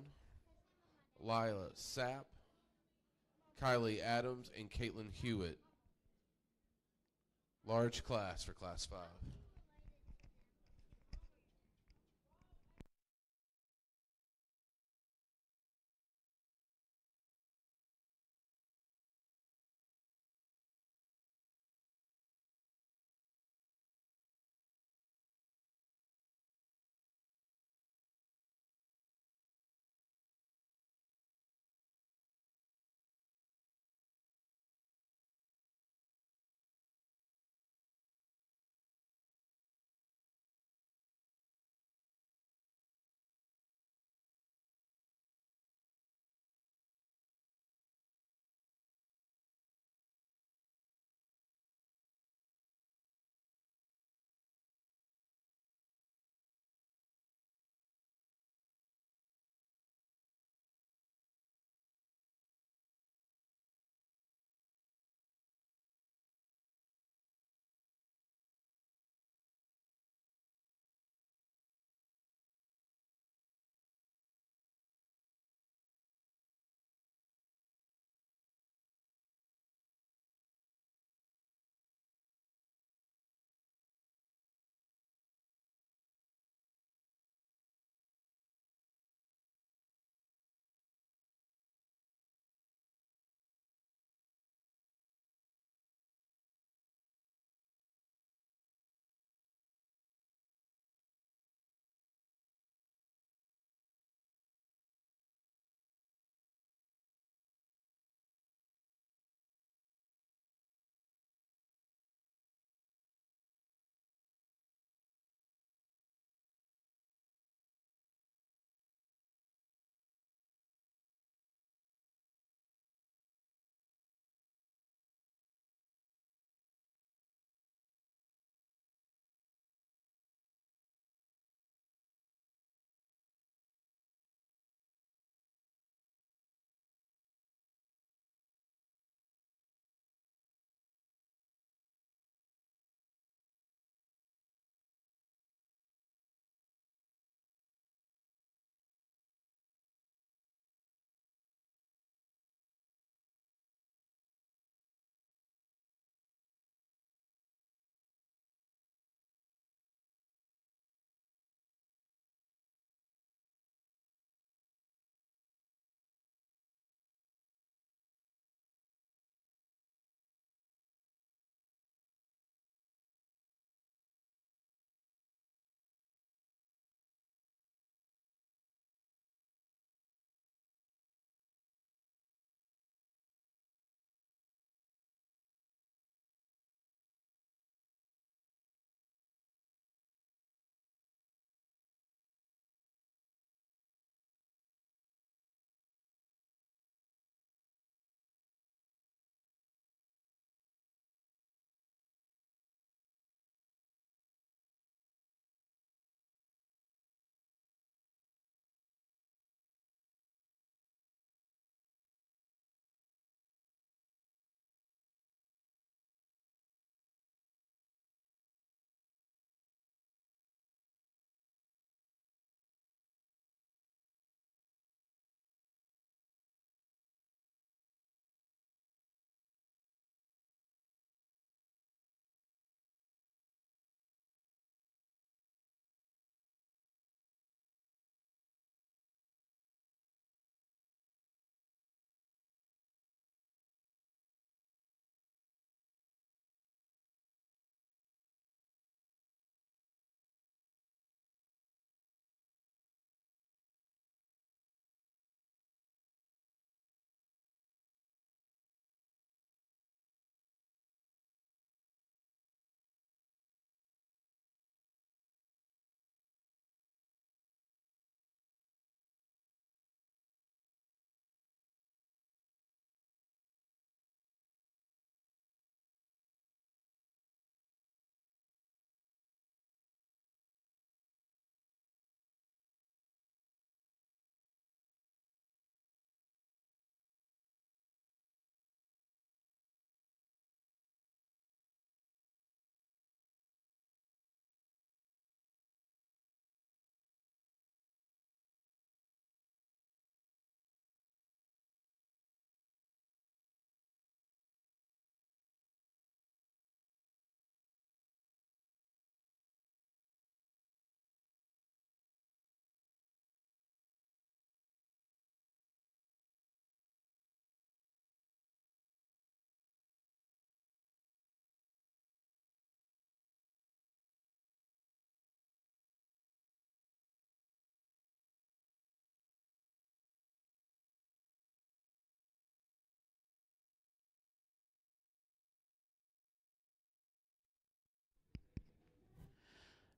Lila Sapp, Kylie Adams, and Caitlin Hewitt. Large class for Class 5.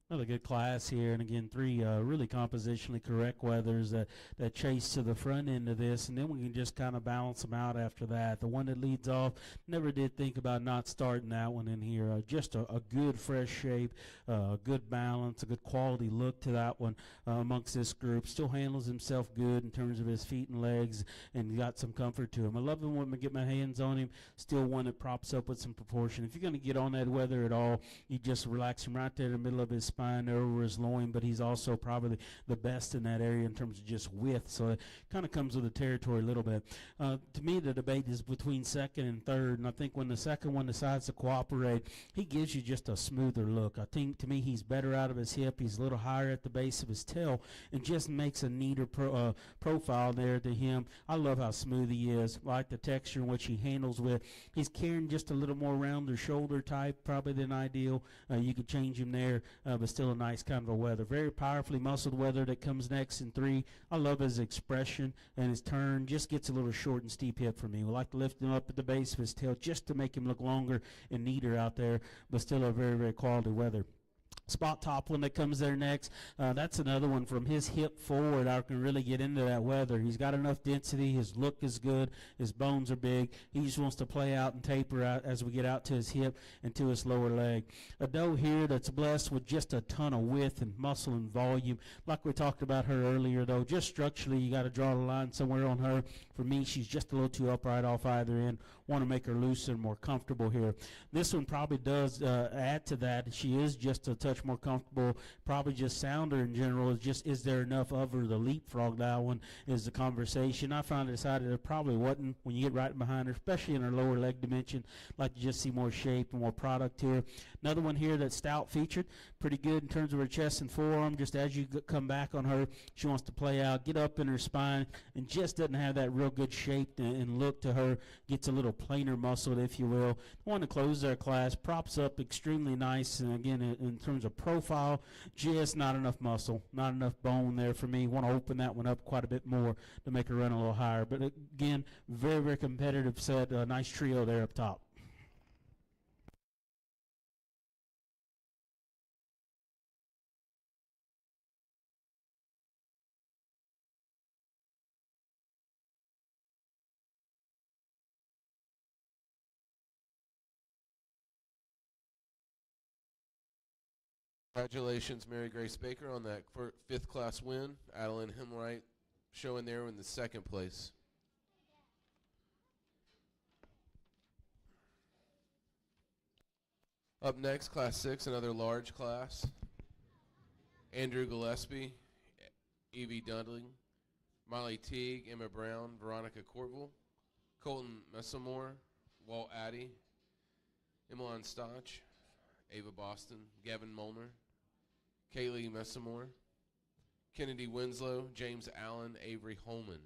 Another good class here, and again, three really compositionally correct weathers that chase to the front end of this, and then we can just kind of balance them out after that. The one that leads off, never did think about not starting that one in here. Just a good fresh shape, good balance, a good quality look to that one amongst this group. Still handles himself good in terms of his feet and legs, and got some comfort to him. I love him when I get my hands on him. Still one that props up with some proportion. If you're going to get on that weather at all, you just relax him right there in the middle of his spine there over his loin, but he's also probably the best in that area in terms of just width, so it kind of comes with the territory a little bit. To me, the debate is between second and third, and I think when the second one decides to cooperate, he gives you just a smoother look. I think, to me, he's better out of his hip. He's a little higher at the base of his tail and just makes a neater profile there to him. I love how smooth he is. I like the texture in which he handles with. He's carrying just a little more rounder shoulder type probably than ideal. You could change him there, but still a nice kind of a weather. Very powerfully muscled weather that comes next in 3. I love his expression and his turn. Just gets a little short and steep hip for me. We like to lift him up at the base of his tail just to make him look longer and neater out there, but still a very, very quality weather. Spot top one that comes there next, that's another one from his hip forward. I can really get into that weather. He's got enough density. His look is good. His bones are big. He just wants to play out and taper out as we get out to his hip and to his lower leg. A doe here that's blessed with just a ton of width and muscle and volume. Like we talked about her earlier, though, just structurally you got to draw the line somewhere on her. For me, she's just a little too upright off either end. Want to make her looser and more comfortable here. This one probably does add to that. She is just a touch more comfortable, probably just sounder in general. Is just, is there enough of her to leapfrog that one is the conversation. I finally decided it probably wasn't when you get right behind her, especially in her lower leg dimension. Like to just see more shape and more product here. Another one here that's stout featured, pretty good in terms of her chest and forearm. Just as you come back on her, she wants to play out, get up in her spine, and just doesn't have that real good shape and look to her. Gets a little plainer muscled, if you will. Want to close their class, props up extremely nice, and again, in terms of profile, just not enough muscle, not enough bone there for me. Want to open that one up quite a bit more to make her run a little higher. But again, very, very competitive set. A nice trio there up top. Congratulations, Mary Grace Baker, on that 5th class win. Adeline Hemwright showing there in the 2nd place. Up next, class 6, another large class. Andrew Gillespie, Evie Dudling, Molly Teague, Emma Brown, Veronica Courtville, Colton Messamore, Walt Addy, Emmeline Stotch, Ava Boston, Gavin Molnar, Kaylee Messamore, Kennedy Winslow, James Allen, Avery Holman.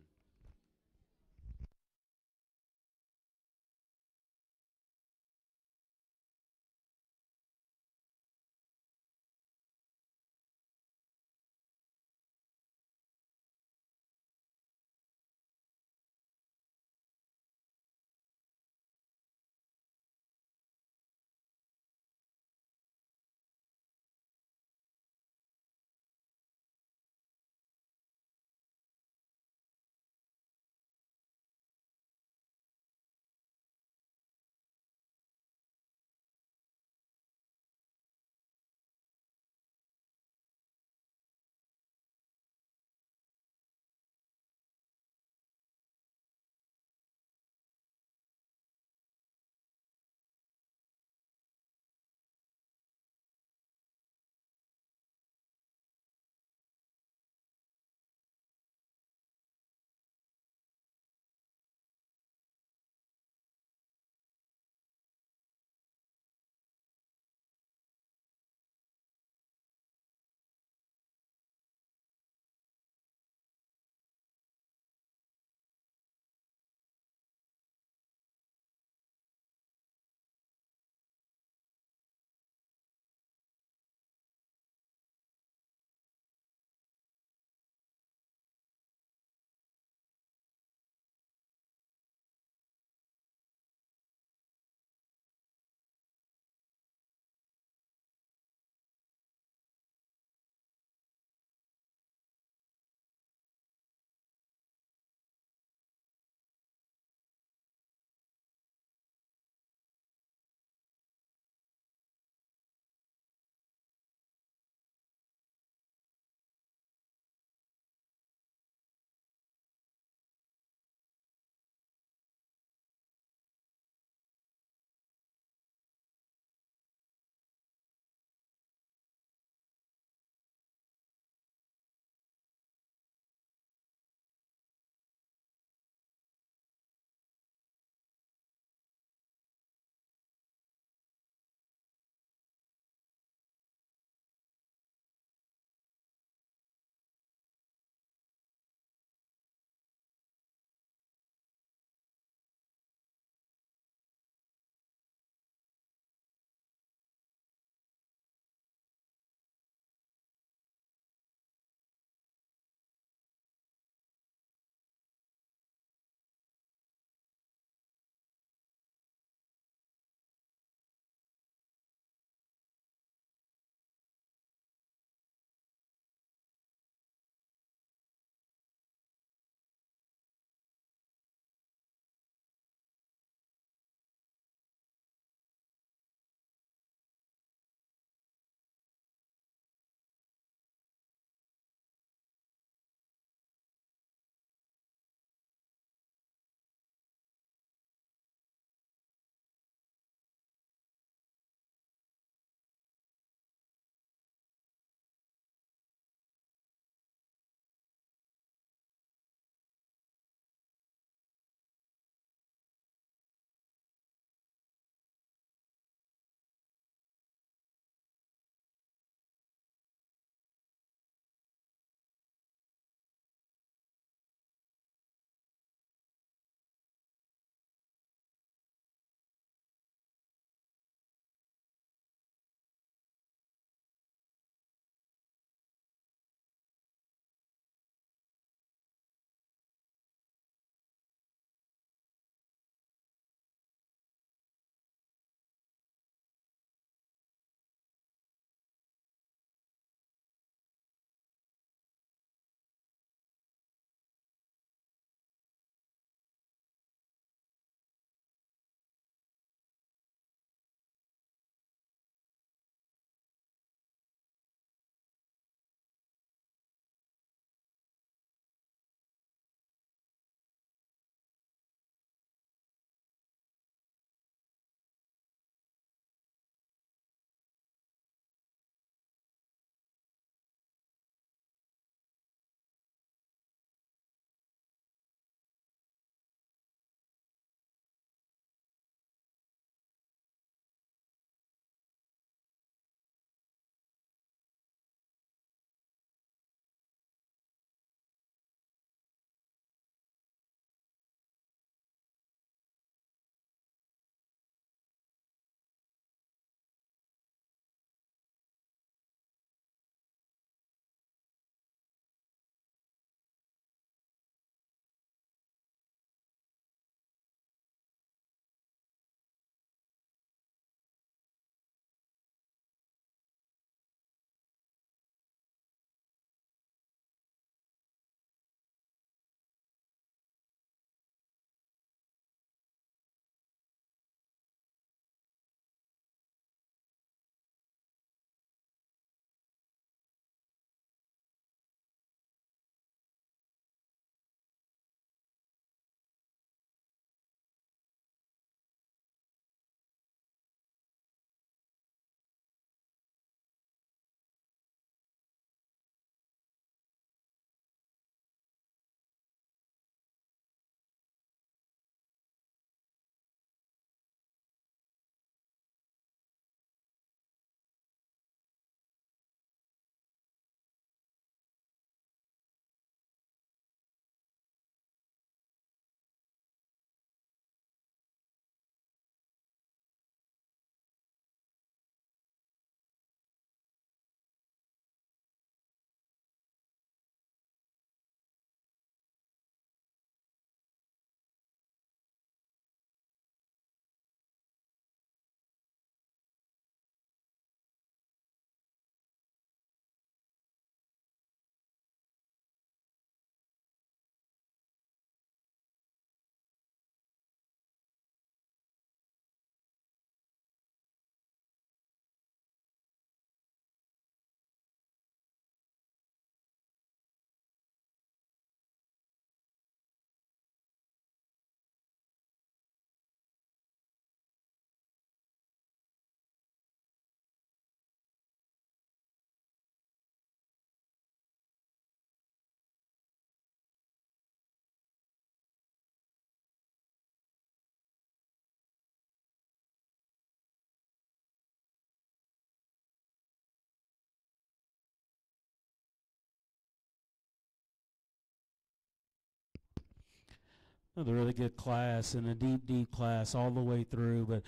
Another really good class and a deep class all the way through. But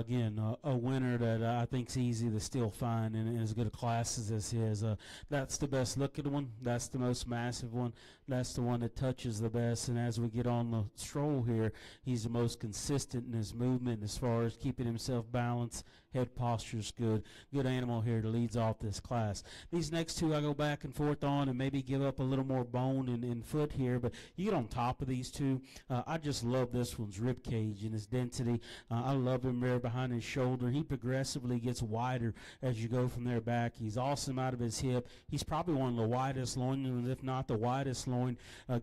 again, a winner that I think's easy to still find in as good a class as this is. That's the best looking one. That's the most massive one. That's the one that touches the best. And as we get on the stroll here, he's the most consistent in his movement as far as keeping himself balanced. Head posture's good. Good animal here that leads off this class. These next two I go back and forth on and maybe give up a little more bone in foot here, but you get on top of these two. I just love this one's rib cage and his density. I love him there behind his shoulder. He progressively gets wider as you go from there back. He's awesome out of his hip. He's probably one of the widest loin, if not the widest loin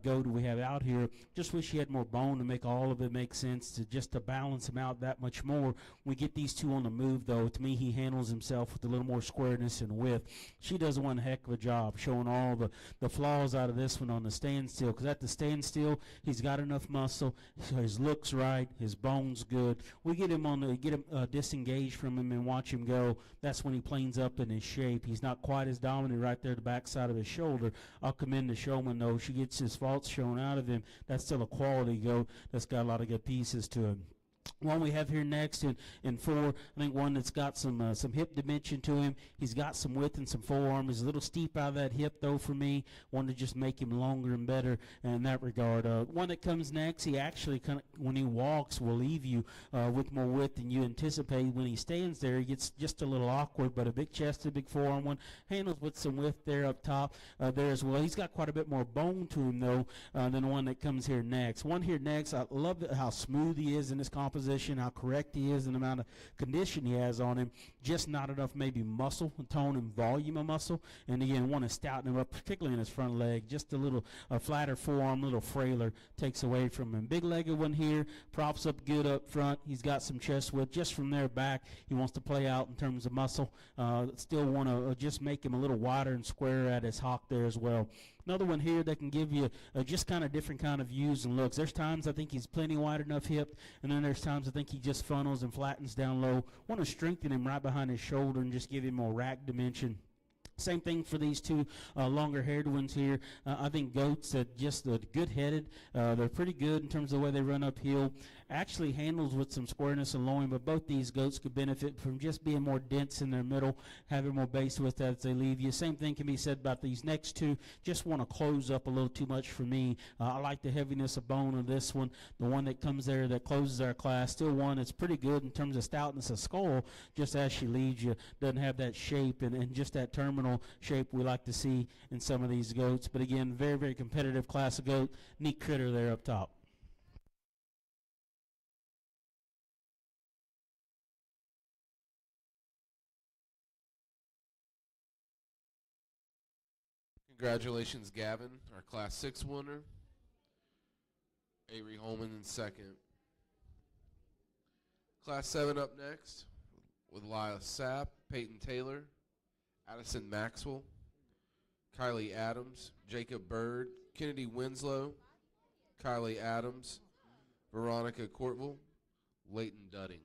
goat we have out here. Just wish he had more bone to make all of it make sense, to balance him out that much more. We get these two on the move, though. To me, he handles himself with a little more squareness and width. She does one heck of a job showing all the flaws out of this one on the standstill, because at the standstill, he's got enough muscle, his looks right, his bones good. We get him disengaged from him and watch him go. That's when he planes up in his shape. He's not quite as dominant right there at the backside of his shoulder. I'll commend the showman, though. She gets his faults shown out of him. That's still a quality goat that's got a lot of good pieces to him. One we have here next in 4, I think one that's got some hip dimension to him. He's got some width and some forearm. He's a little steep out of that hip, though, for me. One to just make him longer and better in that regard. One that comes next, he actually, when he walks, will leave you with more width than you anticipate. When he stands there, he gets just a little awkward, but a big-chested, big forearm one. Handles with some width there up top there as well. He's got quite a bit more bone to him, though, than the one that comes here next. One here next, I love how smooth he is in his composition, how correct he is in the amount of condition he has on him. Just not enough maybe muscle, tone, and volume of muscle. And again, one is stouting him up, particularly in his front leg. Just a little flatter forearm, a little frailer, takes away from him. Big-legged one here, props up good up front. He's got some chest width. Just from there back, he wants to play out in terms of muscle. Still want to just make him a little wider and squarer at his hock there as well. Another one here that can give you just kind of different kind of views and looks. There's times I think he's plenty wide enough hip, and then there's times I think he just funnels and flattens down low. Want to strengthen him right behind his shoulder and just give him more rack dimension. Same thing for these two longer-haired ones here. I think goats that just good-headed. They're pretty good in terms of the way they run uphill. Actually handles with some squareness and loin, but both these goats could benefit from just being more dense in their middle, having more base width as they leave you. Same thing can be said about these next two. Just want to close up a little too much for me. I like the heaviness of bone of this one. The one that comes there that closes our class, still one that's pretty good in terms of stoutness of skull, just as she leaves you. Doesn't have that shape and just that terminal shape we like to see in some of these goats. But again, very, very competitive class of goat. Neat critter there up top. Congratulations, Gavin, our Class 6 winner. Avery Holman in second. Class 7 up next with Lila Sapp, Peyton Taylor, Addison Maxwell, Kylie Adams, Jacob Bird, Kennedy Winslow, Kylie Adams, Veronica Courtville, Leighton Dudding.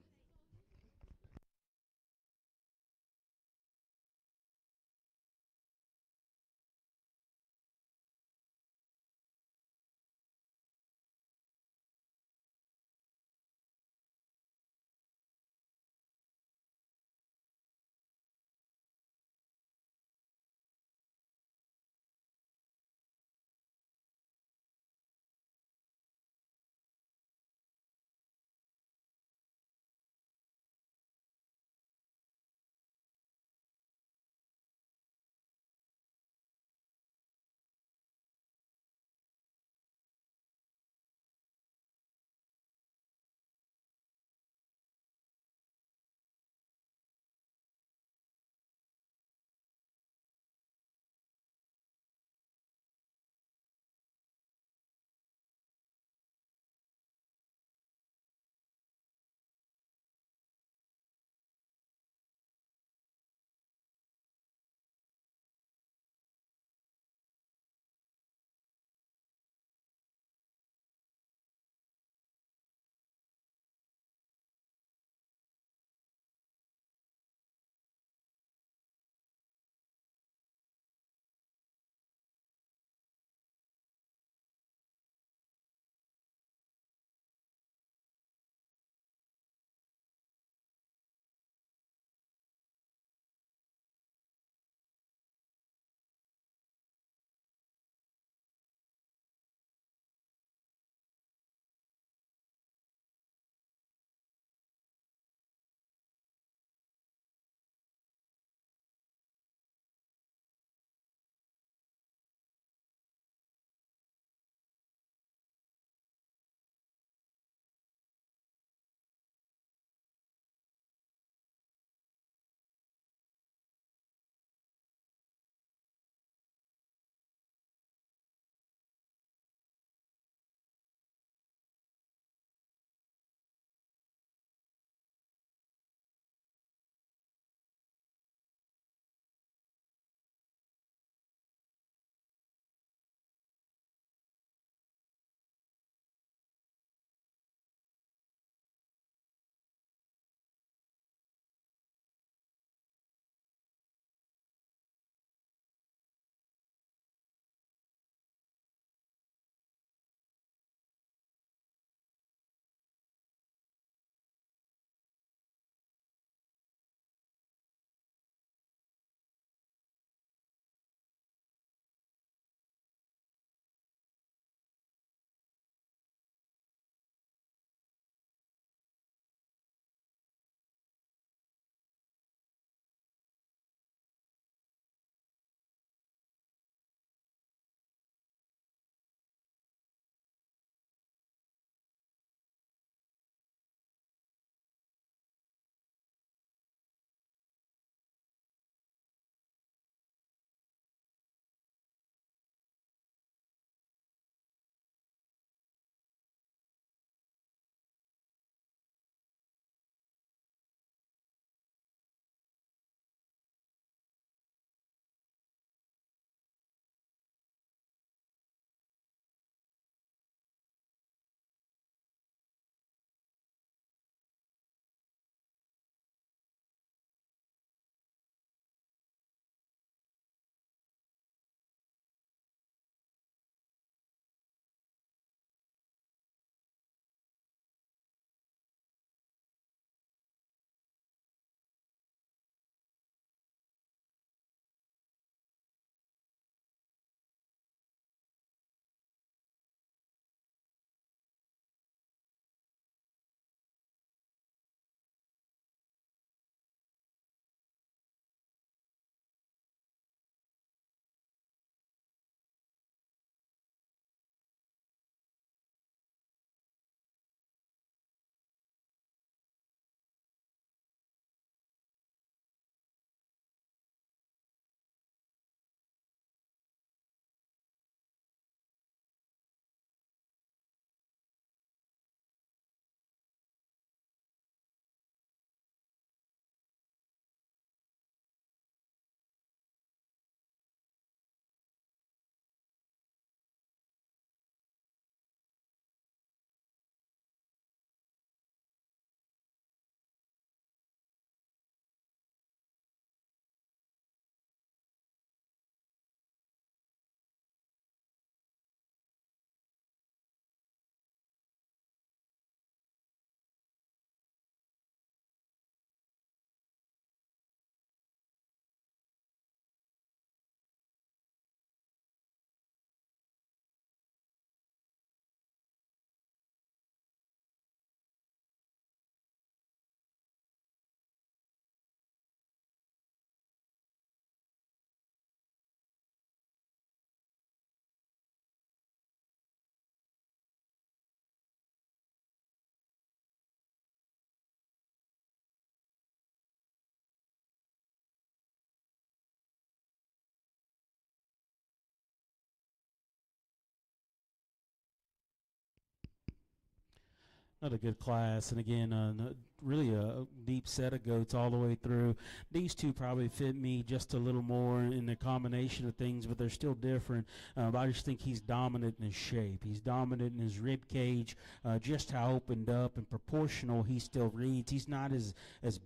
Another good class, and again, really a deep set of goats all the way through. These two probably fit me just a little more in the combination of things, but they're still different. But I just think he's dominant in his shape. He's dominant in his rib cage, just how opened up and proportional he still reads. He's not as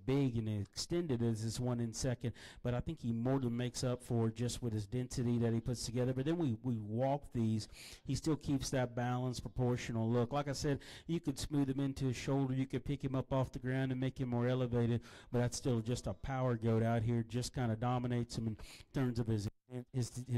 big and extended as this one in second, but I think he more than makes up for just with his density that he puts together. But then we walk these. He still keeps that balanced, proportional look. Like I said, you could smooth him into his shoulder. You could pick him up off the ground and make him more elevated, but that's still just a power goat out here. Just kind of dominates him in terms of his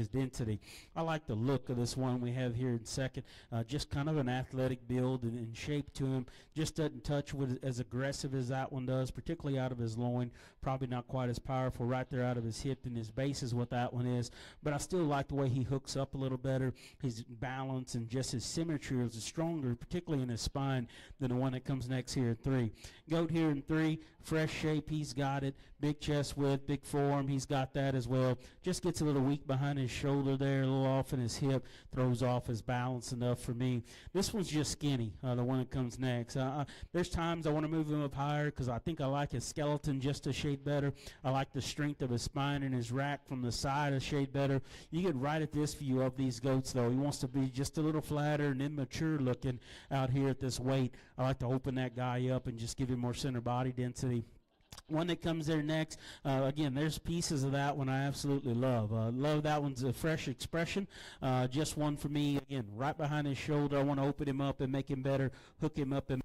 density. I like the look of this one we have here in second. Just kind of an athletic build and shape to him. Just doesn't touch with as aggressive as that one does, particularly out of his loin. Probably not quite as powerful right there out of his hip and his base is what that one is. But I still like the way he hooks up a little better. His balance and just his symmetry is stronger, particularly in his spine, than the one that comes next here in 3. Goat here in 3, fresh shape, he's got it. Big chest width, big forearm, he's got that as well. Just gets a little weak behind his shoulder there, a little off in his hip, throws off his balance enough for me. This one's just skinny, the one that comes next. There's times I want to move him up higher because I think I like his skeleton just a shade better. I like the strength of his spine and his rack from the side a shade better. You get right at this view of these goats, though. He wants to be just a little flatter and immature looking out here at this weight. I like to open that guy up and just give him more center body density. One that comes there next, again, there's pieces of that one I absolutely love. Love that one's a fresh expression. Just one for me, again, right behind his shoulder. I want to open him up and make him better, hook him up and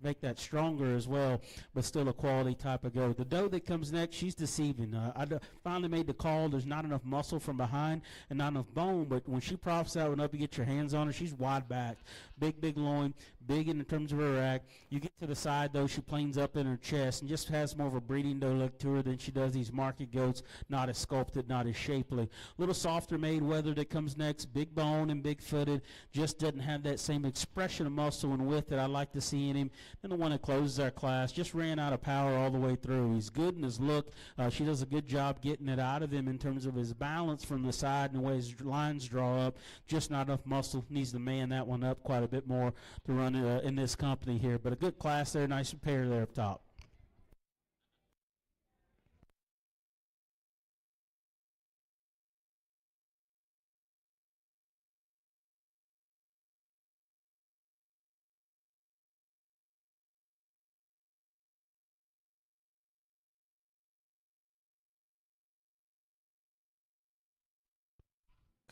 make that stronger as well, but still a quality type of goat. The doe that comes next, she's deceiving. I finally made the call. There's not enough muscle from behind and not enough bone, but when she props that one up, you get your hands on her, she's wide back. Big loin, big in terms of her rack. You get to the side, though, she planes up in her chest and just has more of a breeding doe look to her than she does these market goats, not as sculpted, not as shapely. A little softer made weather that comes next, big bone and big footed, just doesn't have that same expression of muscle and width that I like to see in him. Then the one that closes our class just ran out of power all the way through. He's good in his look. She does a good job getting it out of him in terms of his balance from the side and the way his lines draw up. Just not enough muscle. Needs to man that one up quite a bit more to run in this company here. But a good class there, nice pair there up top.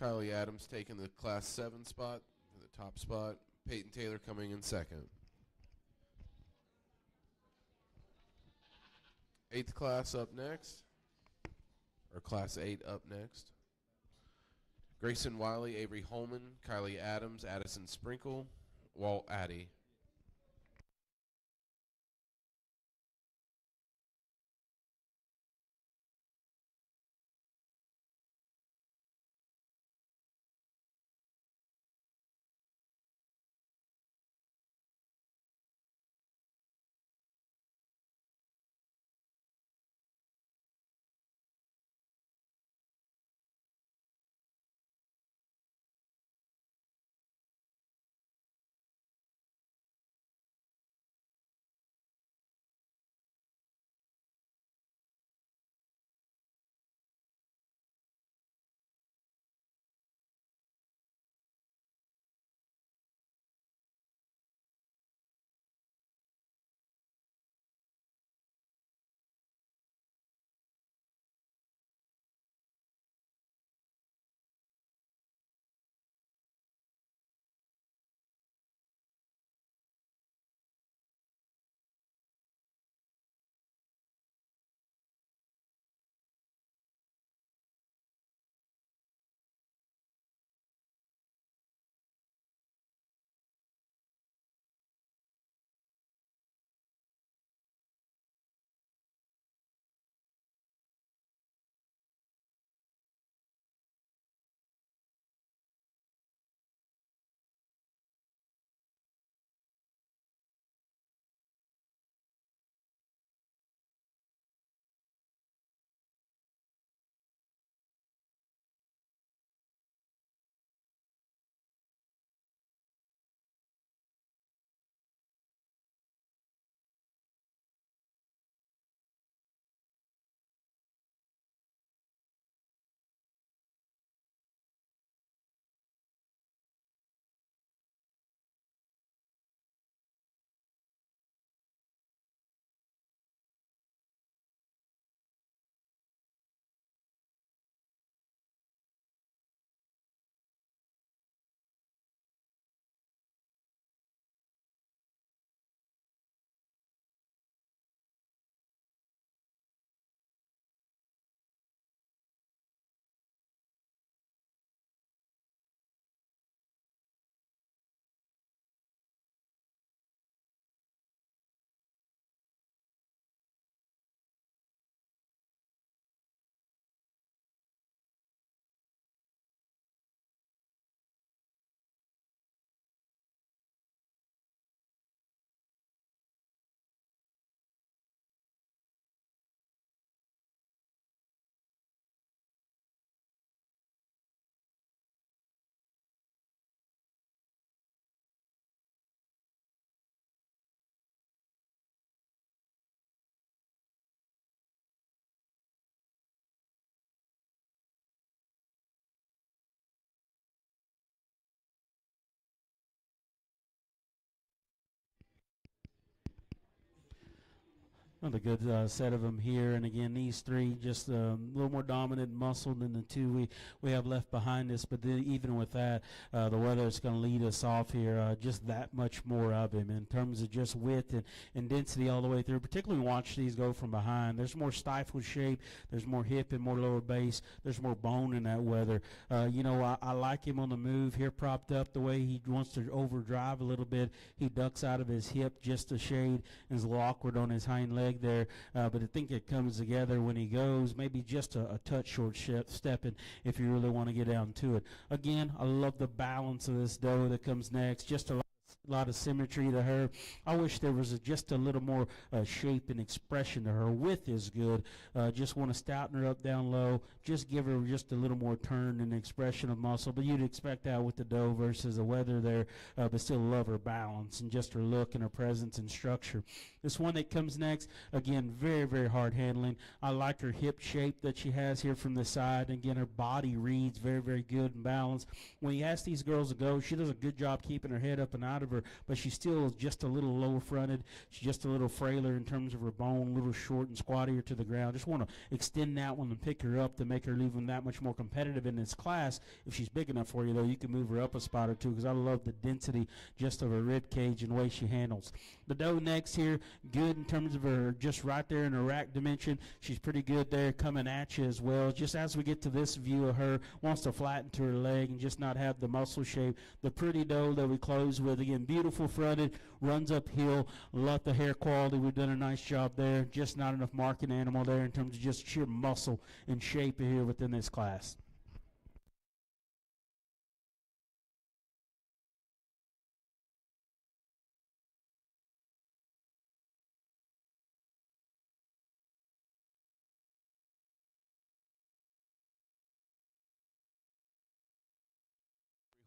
Kylie Adams taking the Class 7 spot, the top spot. Peyton Taylor coming in second. 8th class up next, or Class 8 up next. Grayson Wiley, Avery Holman, Kylie Adams, Addison Sprinkle, Walt Addy. Another good set of them here, and again, these three just a little more dominant and muscle than the two we have left behind us. But then even with that, the weather is going to lead us off here. Just that much more of him in terms of just width and density all the way through. Particularly when you watch these go from behind. There's more stifled shape. There's more hip and more lower base. There's more bone in that weather. I like him on the move here, propped up the way he wants to overdrive a little bit. He ducks out of his hip just a shade and is a little awkward on his hind leg there, but I think it comes together when he goes, maybe just a touch short stepping if you really want to get down to it. Again, I love the balance of this doe that comes next, just a lot of symmetry to her. I wish there was just a little more shape and expression to her. Width is good. Just want to stouten her up down low. Just give her just a little more turn and expression of muscle. But you'd expect that with the doe versus the weather there, but still love her balance and just her look and her presence and structure. This one that comes next, again, very, very hard handling. I like her hip shape that she has here from the side. Again, her body reads very, very good and balanced. When you ask these girls to go, she does a good job keeping her head up and out of her, but she's still just a little lower fronted. She's just a little frailer in terms of her bone, a little short and squattier to the ground. Just want to extend that one and pick her up to make her even that much more competitive in this class. If she's big enough for you, though, you can move her up a spot or two because I love the density just of her rib cage and the way she handles. The doe next here, good in terms of her just right there in her rack dimension. She's pretty good there coming at you as well. Just as we get to this view of her, wants to flatten to her leg and just not have the muscle shape. The pretty doe that we close with, again, beautiful fronted, runs uphill. Love the hair quality. We've done a nice job there. Just not enough marking animal there in terms of just sheer muscle and shape here within this class.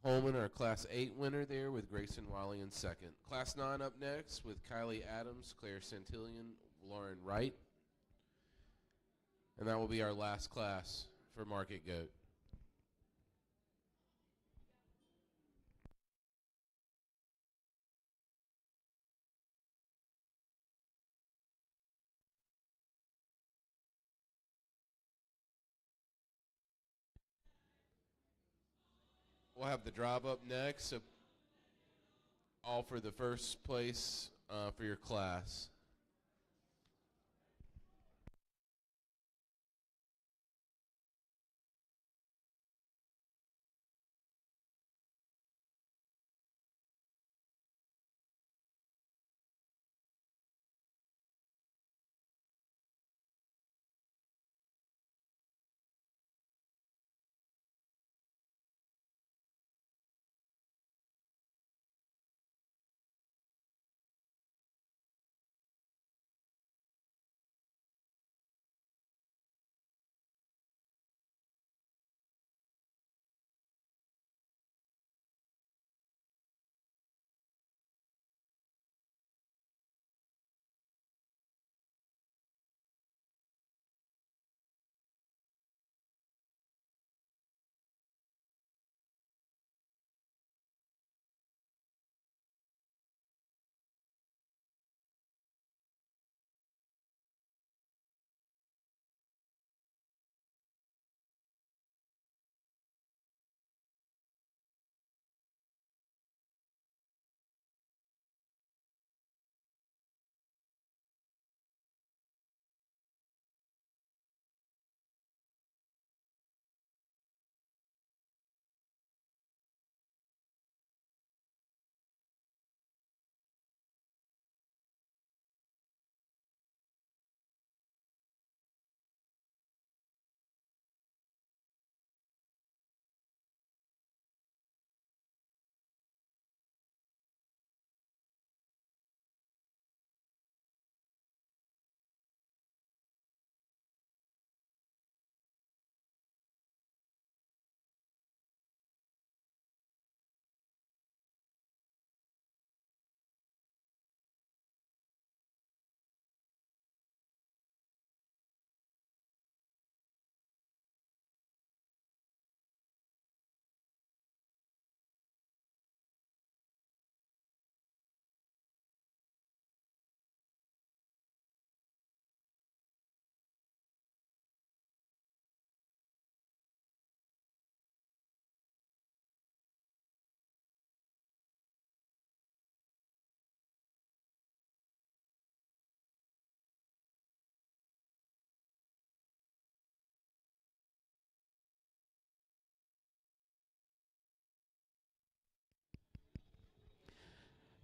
Holman, our Class 8 winner there with Grayson Wiley in second. Class 9 up next with Kylie Adams, Claire Santillion, Lauren Wright. And that will be our last class for Market Goat. We'll have the drive up next, so all for the first place for your class.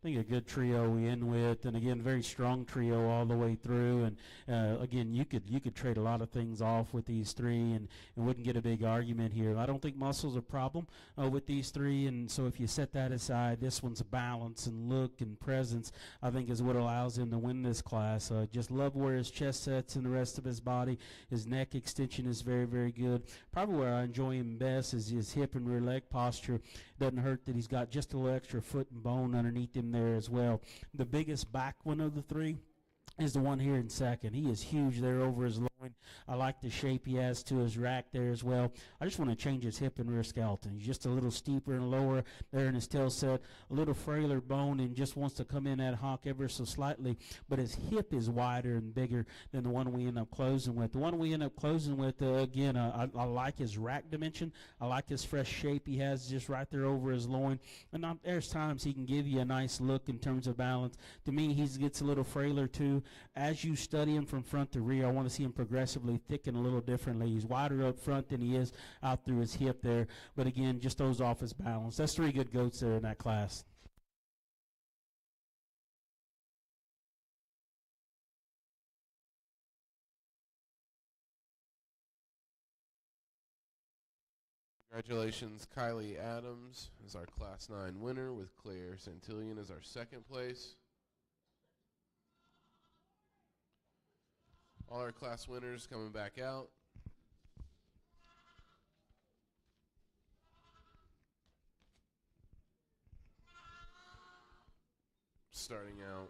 think a good trio we end with, and again, very strong trio all the way through. And again, you could trade a lot of things off with these three, and wouldn't get a big argument here. I don't think muscle's a problem with these three, and so if you set that aside, this one's balance and look and presence, I think, is what allows him to win this class. Just love where his chest sets and the rest of his body. His neck extension is very, very good. Probably where I enjoy him best is his hip and rear leg posture. Doesn't hurt that he's got just a little extra foot and bone underneath him there as well. The biggest back one of the three is the one here in second. He is huge there over his loin. I like the shape he has to his rack there as well. I just want to change his hip and rear skeleton. He's just a little steeper and lower there in his tail set, a little frailer bone, and just wants to come in that honk ever so slightly, but his hip is wider and bigger than the one we end up closing with. The one we end up closing with, again, I like his rack dimension. I like his fresh shape he has just right there over his loin, and there's times he can give you a nice look in terms of balance. To me, he gets a little frailer too. As you study him from front to rear, I want to see him progressively thicken a little differently. He's wider up front than he is out through his hip there, but again, just throws off his balance. That's three good goats there in that class. Congratulations, Kylie Adams is our Class 9 winner, with Claire Santillion as our second place. All our class winners coming back out. Starting out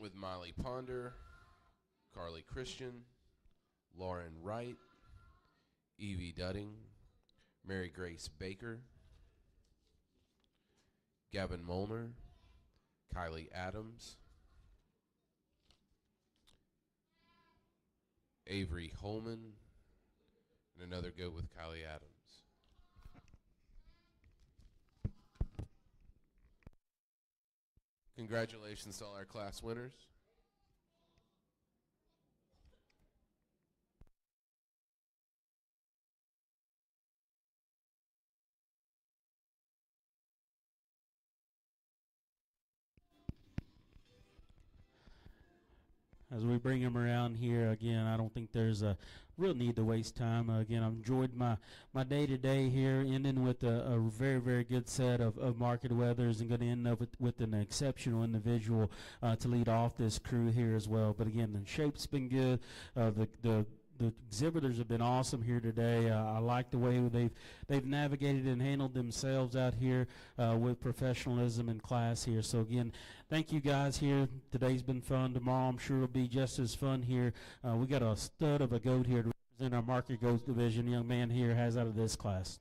with Molly Ponder, Carly Christian, Lauren Wright, Evie Dudding, Mary Grace Baker, Gavin Molnar, Kylie Adams, Avery Holman, and another goat with Kylie Adams. Congratulations to all our class winners. As we bring him around here, again, I don't think there's a real need to waste time. Again, I've enjoyed my day-to-day here, ending with a very, very good set of market weathers, and going to end up with an exceptional individual to lead off this crew here as well. But again, the shape's been good. The exhibitors have been awesome here today. I like the way they've navigated and handled themselves out here with professionalism and class here. So again, thank you guys here. Today's been fun. Tomorrow I'm sure it'll be just as fun here. We got a stud of a goat here to represent our market goat division. Young man here has out of this class.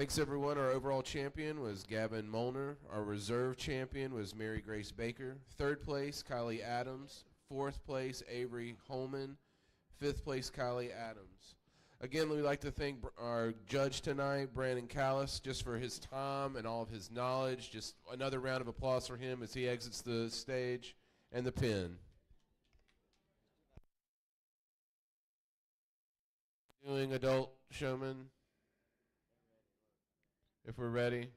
Thanks, everyone. Our overall champion was Gavin Molnar. Our reserve champion was Mary Grace Baker. Third place, Kylie Adams. Fourth place, Avery Holman. Fifth place, Kylie Adams. Again, we'd like to thank our judge tonight, Brandon Callis, just for his time and all of his knowledge. Just another round of applause for him as he exits the stage and the pin. Doing adult showman, if we're ready.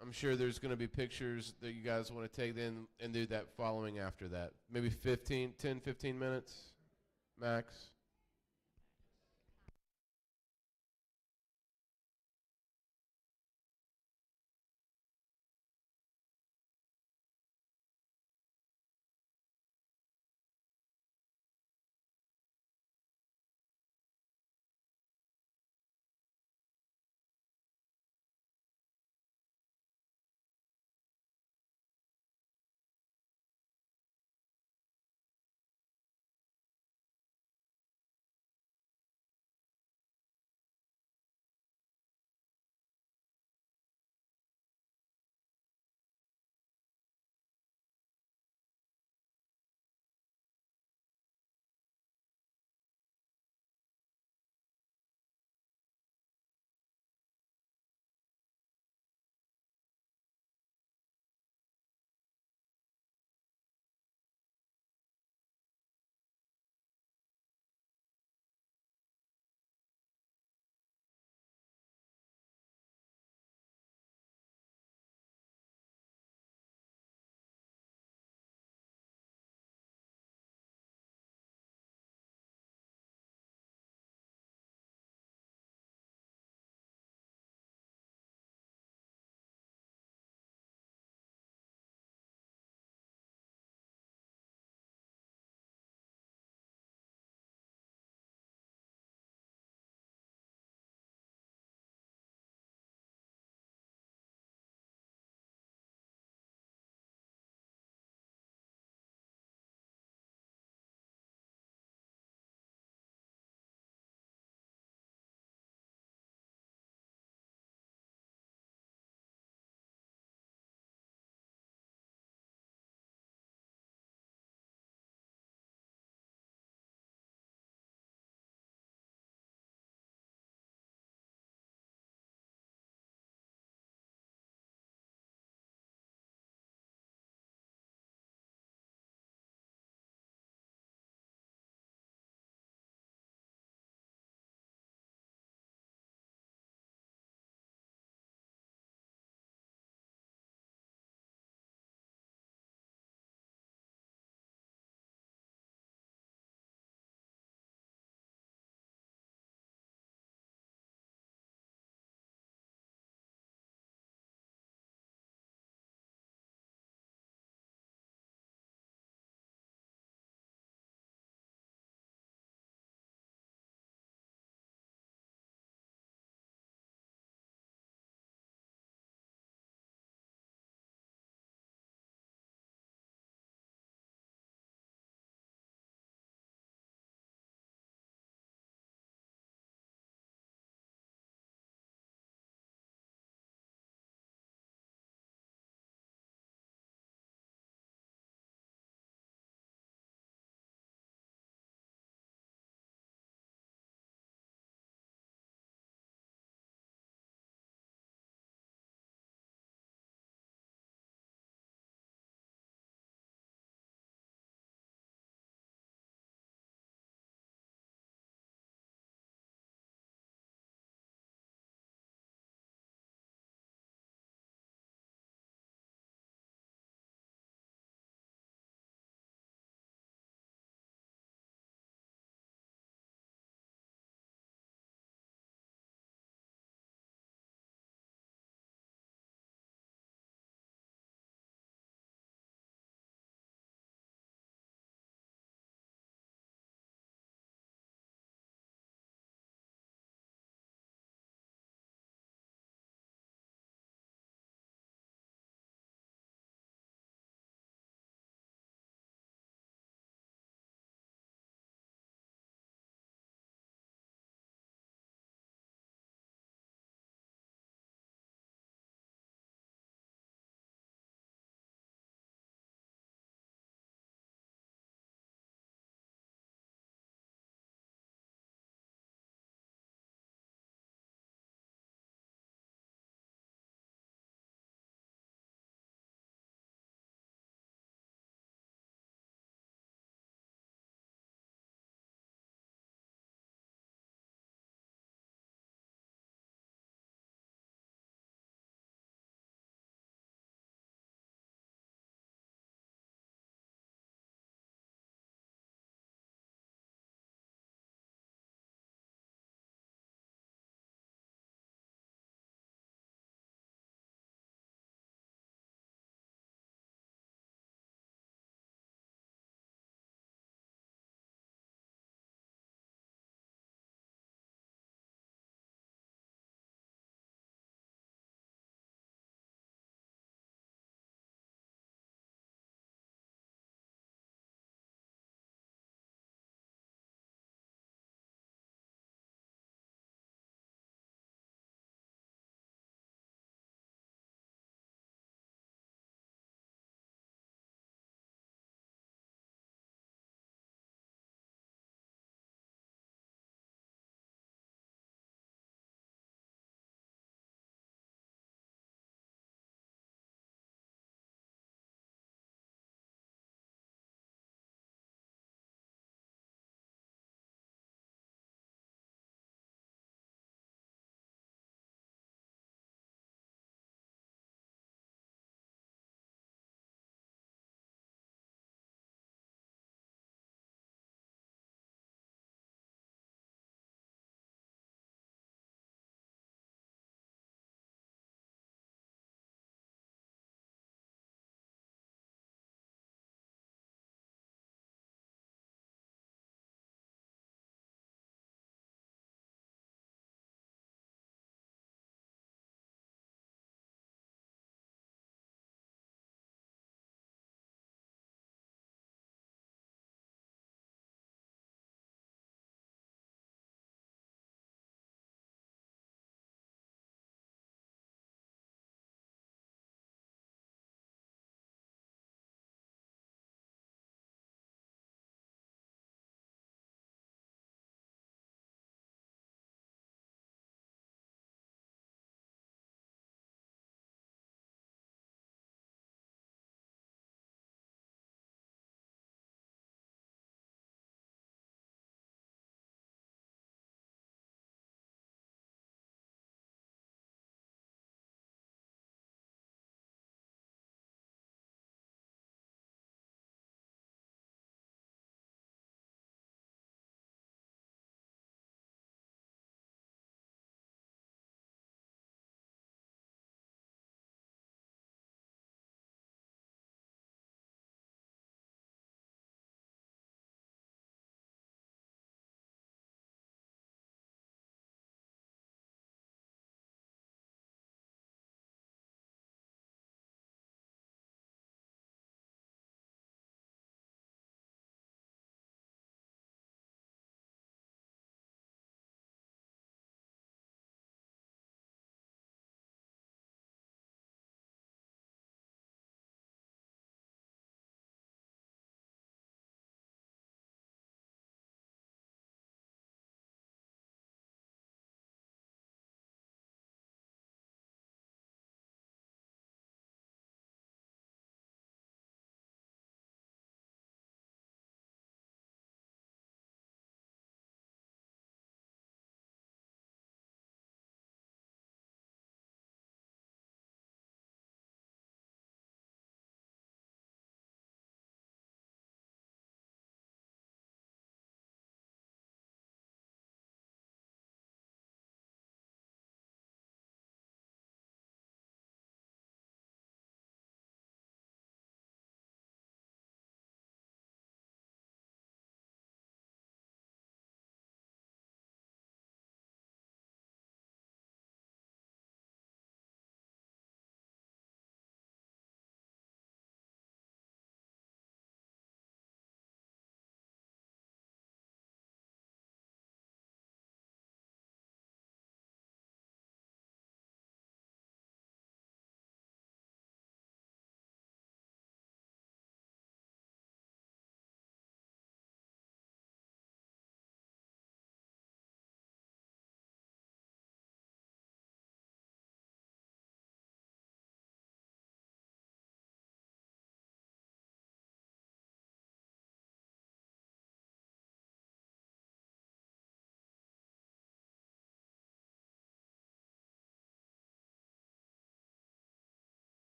I'm sure there's going to be pictures that you guys want to take then and do that following after that. Maybe 10, 15 minutes max.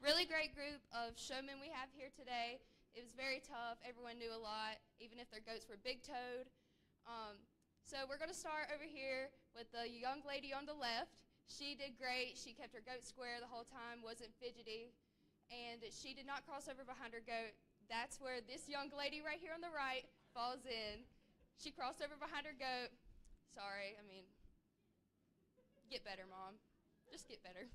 Really great group of showmen we have here today. It was very tough. Everyone knew a lot, even if their goats were big-toed. So we're going to start over here with the young lady on the left. She did great. She kept her goat square the whole time, wasn't fidgety, and she did not cross over behind her goat. That's where this young lady right here on the right falls in. She crossed over behind her goat. Sorry, I mean, get better, Mom. Just get better.